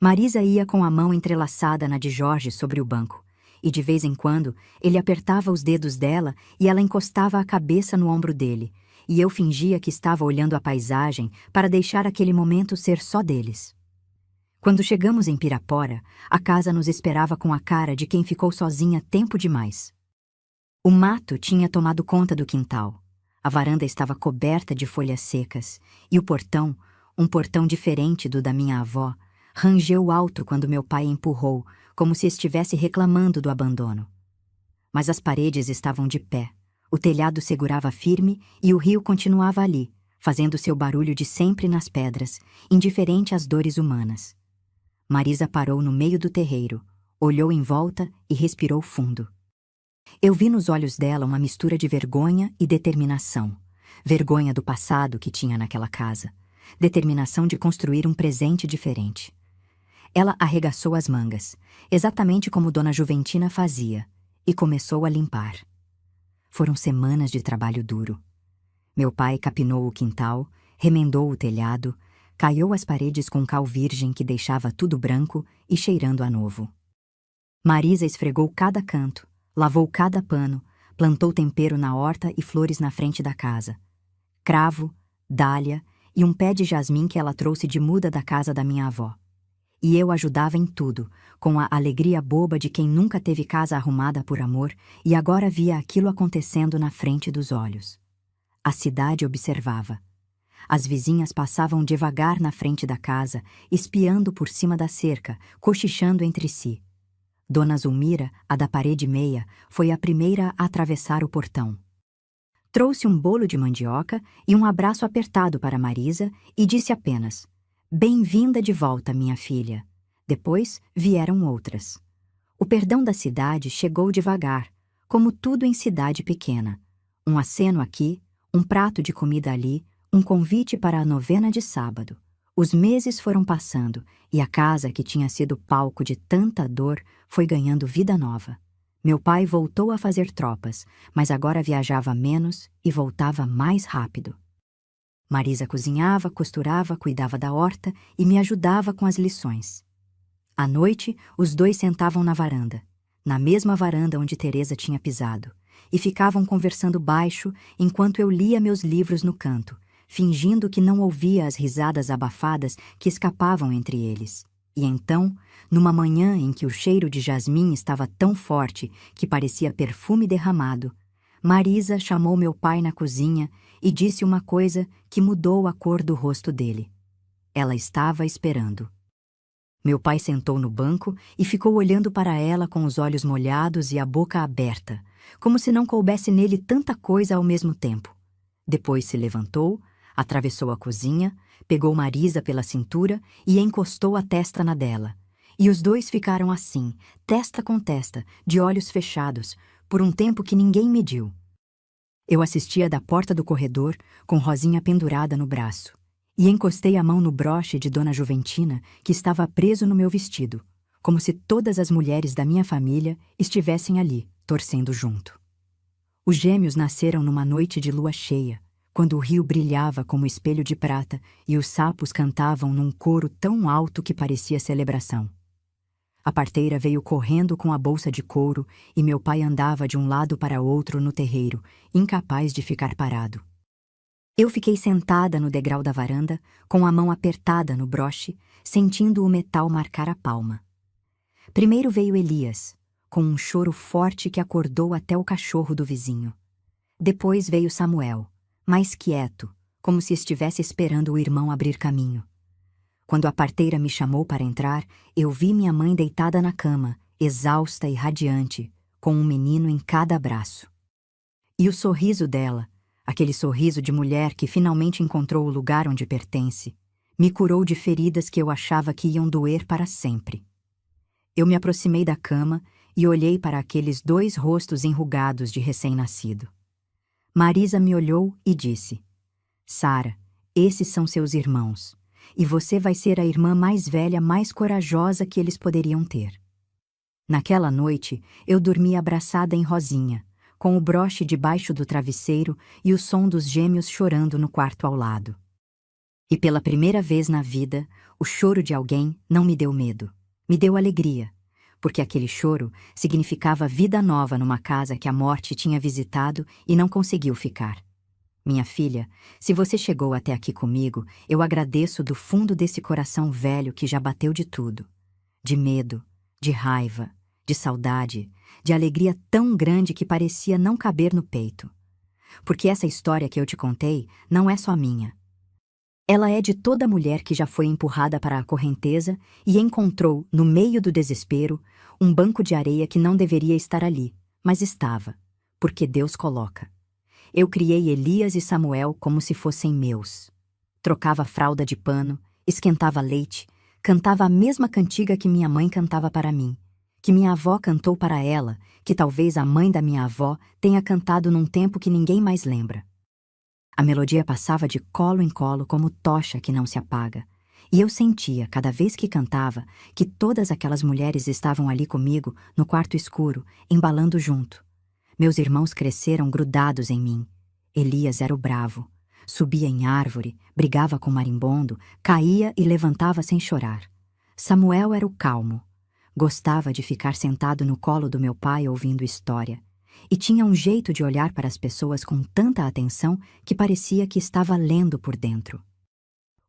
Marisa ia com a mão entrelaçada na de Jorge sobre o banco, e de vez em quando ele apertava os dedos dela e ela encostava a cabeça no ombro dele, e eu fingia que estava olhando a paisagem para deixar aquele momento ser só deles. Quando chegamos em Pirapora, a casa nos esperava com a cara de quem ficou sozinha tempo demais. O mato tinha tomado conta do quintal. A varanda estava coberta de folhas secas, e o portão, um portão diferente do da minha avó, rangeu alto quando meu pai empurrou, como se estivesse reclamando do abandono. Mas as paredes estavam de pé, o telhado segurava firme e o rio continuava ali, fazendo seu barulho de sempre nas pedras, indiferente às dores humanas. Marisa parou no meio do terreiro, olhou em volta e respirou fundo. Eu vi nos olhos dela uma mistura de vergonha e determinação. Vergonha do passado que tinha naquela casa. Determinação de construir um presente diferente. Ela arregaçou as mangas, exatamente como Dona Juventina fazia, e começou a limpar. Foram semanas de trabalho duro. Meu pai capinou o quintal, remendou o telhado, caiu as paredes com cal virgem que deixava tudo branco e cheirando a novo. Marisa esfregou cada canto, lavou cada pano, plantou tempero na horta e flores na frente da casa. Cravo, dália e um pé de jasmim que ela trouxe de muda da casa da minha avó. E eu ajudava em tudo, com a alegria boba de quem nunca teve casa arrumada por amor e agora via aquilo acontecendo na frente dos olhos. A cidade observava. As vizinhas passavam devagar na frente da casa, espiando por cima da cerca, cochichando entre si. Dona Zulmira, a da parede meia, foi a primeira a atravessar o portão. Trouxe um bolo de mandioca e um abraço apertado para Marisa e disse apenas: "Bem-vinda de volta, minha filha." Depois vieram outras. O perdão da cidade chegou devagar, como tudo em cidade pequena. Um aceno aqui, um prato de comida ali, um convite para a novena de sábado. Os meses foram passando e a casa que tinha sido palco de tanta dor foi ganhando vida nova. Meu pai voltou a fazer tropas, mas agora viajava menos e voltava mais rápido. Marisa cozinhava, costurava, cuidava da horta e me ajudava com as lições. À noite, os dois sentavam na varanda, na mesma varanda onde Teresa tinha pisado, e ficavam conversando baixo enquanto eu lia meus livros no canto, fingindo que não ouvia as risadas abafadas que escapavam entre eles. E então, numa manhã em que o cheiro de jasmim estava tão forte que parecia perfume derramado, Marisa chamou meu pai na cozinha e disse uma coisa que mudou a cor do rosto dele. Ela estava esperando. Meu pai sentou no banco e ficou olhando para ela com os olhos molhados e a boca aberta, como se não coubesse nele tanta coisa ao mesmo tempo. Depois se levantou, atravessou a cozinha, pegou Marisa pela cintura e encostou a testa na dela. E os dois ficaram assim, testa com testa, de olhos fechados, por um tempo que ninguém mediu. Eu assistia da porta do corredor, com Rosinha pendurada no braço, e encostei a mão no broche de Dona Juventina, que estava preso no meu vestido, como se todas as mulheres da minha família estivessem ali, torcendo junto. Os gêmeos nasceram numa noite de lua cheia, quando o rio brilhava como espelho de prata e os sapos cantavam num coro tão alto que parecia celebração. A parteira veio correndo com a bolsa de couro e meu pai andava de um lado para outro no terreiro, incapaz de ficar parado. Eu fiquei sentada no degrau da varanda, com a mão apertada no broche, sentindo o metal marcar a palma. Primeiro veio Elias, com um choro forte que acordou até o cachorro do vizinho. Depois veio Samuel, mais quieto, como se estivesse esperando o irmão abrir caminho. Quando a parteira me chamou para entrar, eu vi minha mãe deitada na cama, exausta e radiante, com um menino em cada braço. E o sorriso dela, aquele sorriso de mulher que finalmente encontrou o lugar onde pertence, me curou de feridas que eu achava que iam doer para sempre. Eu me aproximei da cama e olhei para aqueles dois rostos enrugados de recém-nascido. Marisa me olhou e disse: Sara, esses são seus irmãos, e você vai ser a irmã mais velha, mais corajosa que eles poderiam ter. Naquela noite, eu dormi abraçada em Rosinha, com o broche debaixo do travesseiro e o som dos gêmeos chorando no quarto ao lado. E pela primeira vez na vida, o choro de alguém não me deu medo, me deu alegria, porque aquele choro significava vida nova numa casa que a morte tinha visitado e não conseguiu ficar. Minha filha, se você chegou até aqui comigo, eu agradeço do fundo desse coração velho que já bateu de tudo. De medo, de raiva, de saudade, de alegria tão grande que parecia não caber no peito. Porque essa história que eu te contei não é só minha. Ela é de toda mulher que já foi empurrada para a correnteza e encontrou, no meio do desespero, um banco de areia que não deveria estar ali, mas estava, porque Deus coloca. Eu criei Elias e Samuel como se fossem meus. Trocava fralda de pano, esquentava leite, cantava a mesma cantiga que minha mãe cantava para mim, que minha avó cantou para ela, que talvez a mãe da minha avó tenha cantado num tempo que ninguém mais lembra. A melodia passava de colo em colo como tocha que não se apaga, e eu sentia, cada vez que cantava, que todas aquelas mulheres estavam ali comigo, no quarto escuro, embalando junto. Meus irmãos cresceram grudados em mim. Elias era o bravo. Subia em árvore, brigava com marimbondo, caía e levantava sem chorar. Samuel era o calmo. Gostava de ficar sentado no colo do meu pai ouvindo história. E tinha um jeito de olhar para as pessoas com tanta atenção que parecia que estava lendo por dentro.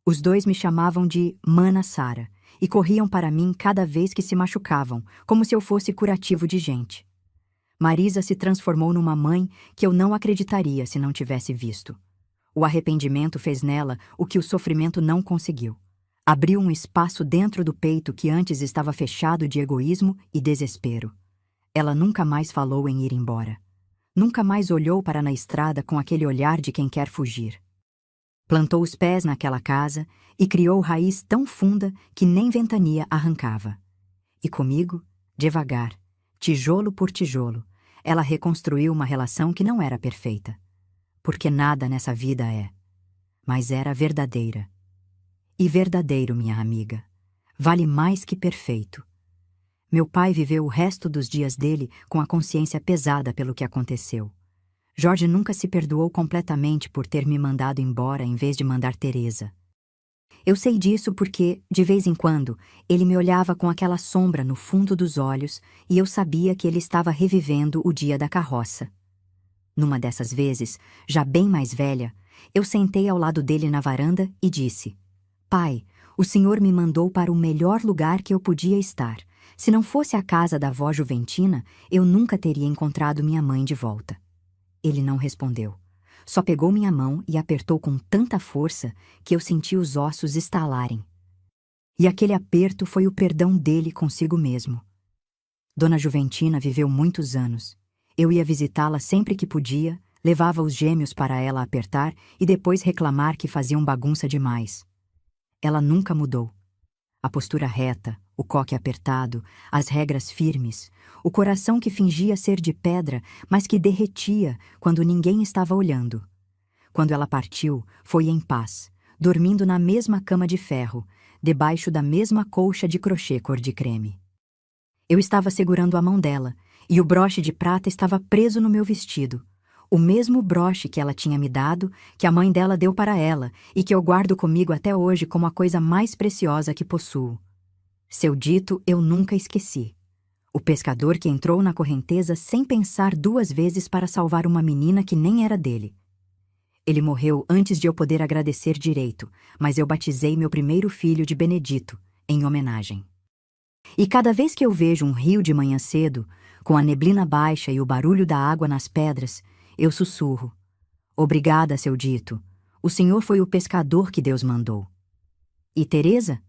Os dois me chamavam de Mana Sara e corriam para mim cada vez que se machucavam, como se eu fosse curativo de gente. Marisa se transformou numa mãe que eu não acreditaria se não tivesse visto. O arrependimento fez nela o que o sofrimento não conseguiu. Abriu um espaço dentro do peito que antes estava fechado de egoísmo e desespero. Ela nunca mais falou em ir embora. Nunca mais olhou para na estrada com aquele olhar de quem quer fugir. Plantou os pés naquela casa e criou raiz tão funda que nem ventania arrancava. E comigo, devagar, tijolo por tijolo, ela reconstruiu uma relação que não era perfeita. Porque nada nessa vida é. Mas era verdadeira. E verdadeiro, minha amiga, vale mais que perfeito. Meu pai viveu o resto dos dias dele com a consciência pesada pelo que aconteceu. Jorge nunca se perdoou completamente por ter me mandado embora em vez de mandar Teresa. Eu sei disso porque, de vez em quando, ele me olhava com aquela sombra no fundo dos olhos e eu sabia que ele estava revivendo o dia da carroça. Numa dessas vezes, já bem mais velha, eu sentei ao lado dele na varanda e disse: Pai, o Senhor me mandou para o melhor lugar que eu podia estar. Se não fosse a casa da avó Juventina, eu nunca teria encontrado minha mãe de volta. Ele não respondeu. Só pegou minha mão e apertou com tanta força que eu senti os ossos estalarem. E aquele aperto foi o perdão dele consigo mesmo. Dona Juventina viveu muitos anos. Eu ia visitá-la sempre que podia, levava os gêmeos para ela apertar e depois reclamar que faziam bagunça demais. Ela nunca mudou. A postura reta, o coque apertado, as regras firmes, o coração que fingia ser de pedra, mas que derretia quando ninguém estava olhando. Quando ela partiu, foi em paz, dormindo na mesma cama de ferro, debaixo da mesma colcha de crochê cor de creme. Eu estava segurando a mão dela, e o broche de prata estava preso no meu vestido. O mesmo broche que ela tinha me dado, que a mãe dela deu para ela, e que eu guardo comigo até hoje como a coisa mais preciosa que possuo. Seu dito eu nunca esqueci. O pescador que entrou na correnteza sem pensar duas vezes para salvar uma menina que nem era dele. Ele morreu antes de eu poder agradecer direito, mas eu batizei meu primeiro filho de Benedito, em homenagem. E cada vez que eu vejo um rio de manhã cedo, com a neblina baixa e o barulho da água nas pedras, eu sussurro: Obrigada, seu dito. O senhor foi o pescador que Deus mandou. E Teresa?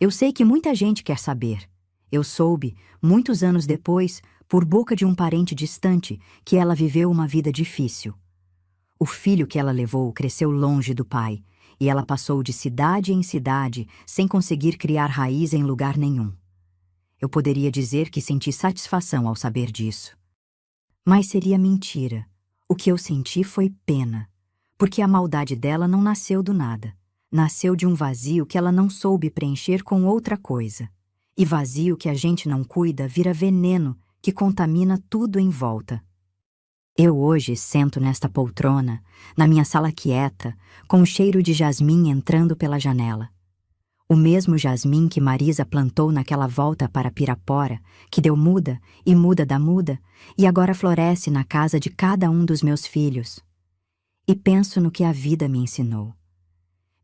Eu sei que muita gente quer saber. Eu soube, muitos anos depois, por boca de um parente distante, que ela viveu uma vida difícil. O filho que ela levou cresceu longe do pai, e ela passou de cidade em cidade sem conseguir criar raiz em lugar nenhum. Eu poderia dizer que senti satisfação ao saber disso. Mas seria mentira. O que eu senti foi pena, porque a maldade dela não nasceu do nada. Nasceu de um vazio que ela não soube preencher com outra coisa. E vazio que a gente não cuida vira veneno que contamina tudo em volta. Eu hoje sento nesta poltrona, na minha sala quieta, com o cheiro de jasmim entrando pela janela. O mesmo jasmim que Marisa plantou naquela volta para Pirapora, que deu muda e muda da muda, e agora floresce na casa de cada um dos meus filhos. E penso no que a vida me ensinou.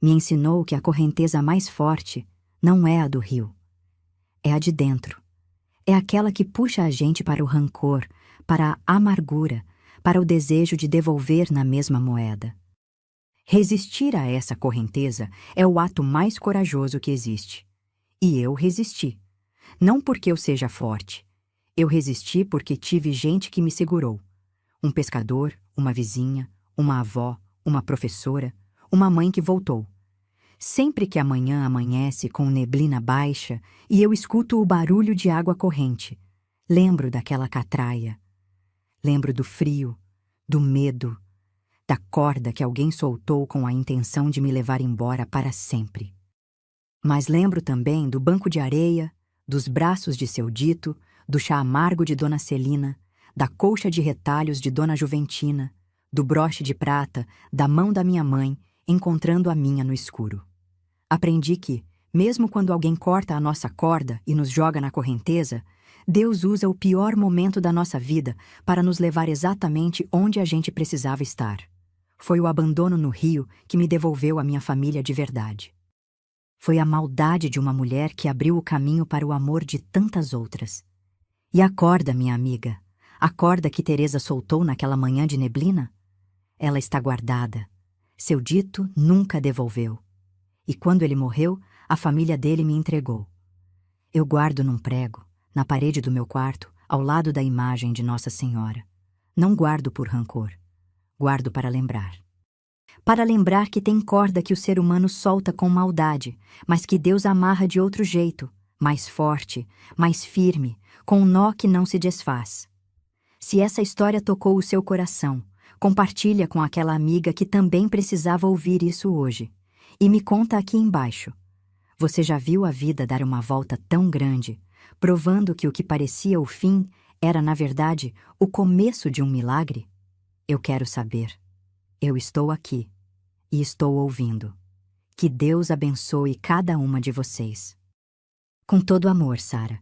Me ensinou que a correnteza mais forte não é a do rio. É a de dentro. É aquela que puxa a gente para o rancor, para a amargura, para o desejo de devolver na mesma moeda. Resistir a essa correnteza é o ato mais corajoso que existe. E eu resisti. Não porque eu seja forte. Eu resisti porque tive gente que me segurou. Um pescador, uma vizinha, uma avó, uma professora, uma mãe que voltou. Sempre que amanhã amanhece com neblina baixa e eu escuto o barulho de água corrente, lembro daquela catraia. Lembro do frio, do medo, da corda que alguém soltou com a intenção de me levar embora para sempre. Mas lembro também do banco de areia, dos braços de seu dito, do chá amargo de Dona Celina, da colcha de retalhos de Dona Juventina, do broche de prata, da mão da minha mãe, encontrando a minha no escuro. Aprendi que, mesmo quando alguém corta a nossa corda e nos joga na correnteza, Deus usa o pior momento da nossa vida para nos levar exatamente onde a gente precisava estar. Foi o abandono no rio que me devolveu a minha família de verdade. Foi a maldade de uma mulher que abriu o caminho para o amor de tantas outras. E a corda, minha amiga, a corda que Teresa soltou naquela manhã de neblina? Ela está guardada. Seu dito nunca devolveu. E quando ele morreu, a família dele me entregou. Eu guardo num prego, na parede do meu quarto, ao lado da imagem de Nossa Senhora. Não guardo por rancor. Guardo para lembrar. Para lembrar que tem corda que o ser humano solta com maldade, mas que Deus amarra de outro jeito, mais forte, mais firme, com um nó que não se desfaz. Se essa história tocou o seu coração, compartilha com aquela amiga que também precisava ouvir isso hoje. E me conta aqui embaixo. Você já viu a vida dar uma volta tão grande, provando que o que parecia o fim era, na verdade, o começo de um milagre? Eu quero saber. Eu estou aqui e estou ouvindo. Que Deus abençoe cada uma de vocês. Com todo amor, Sara.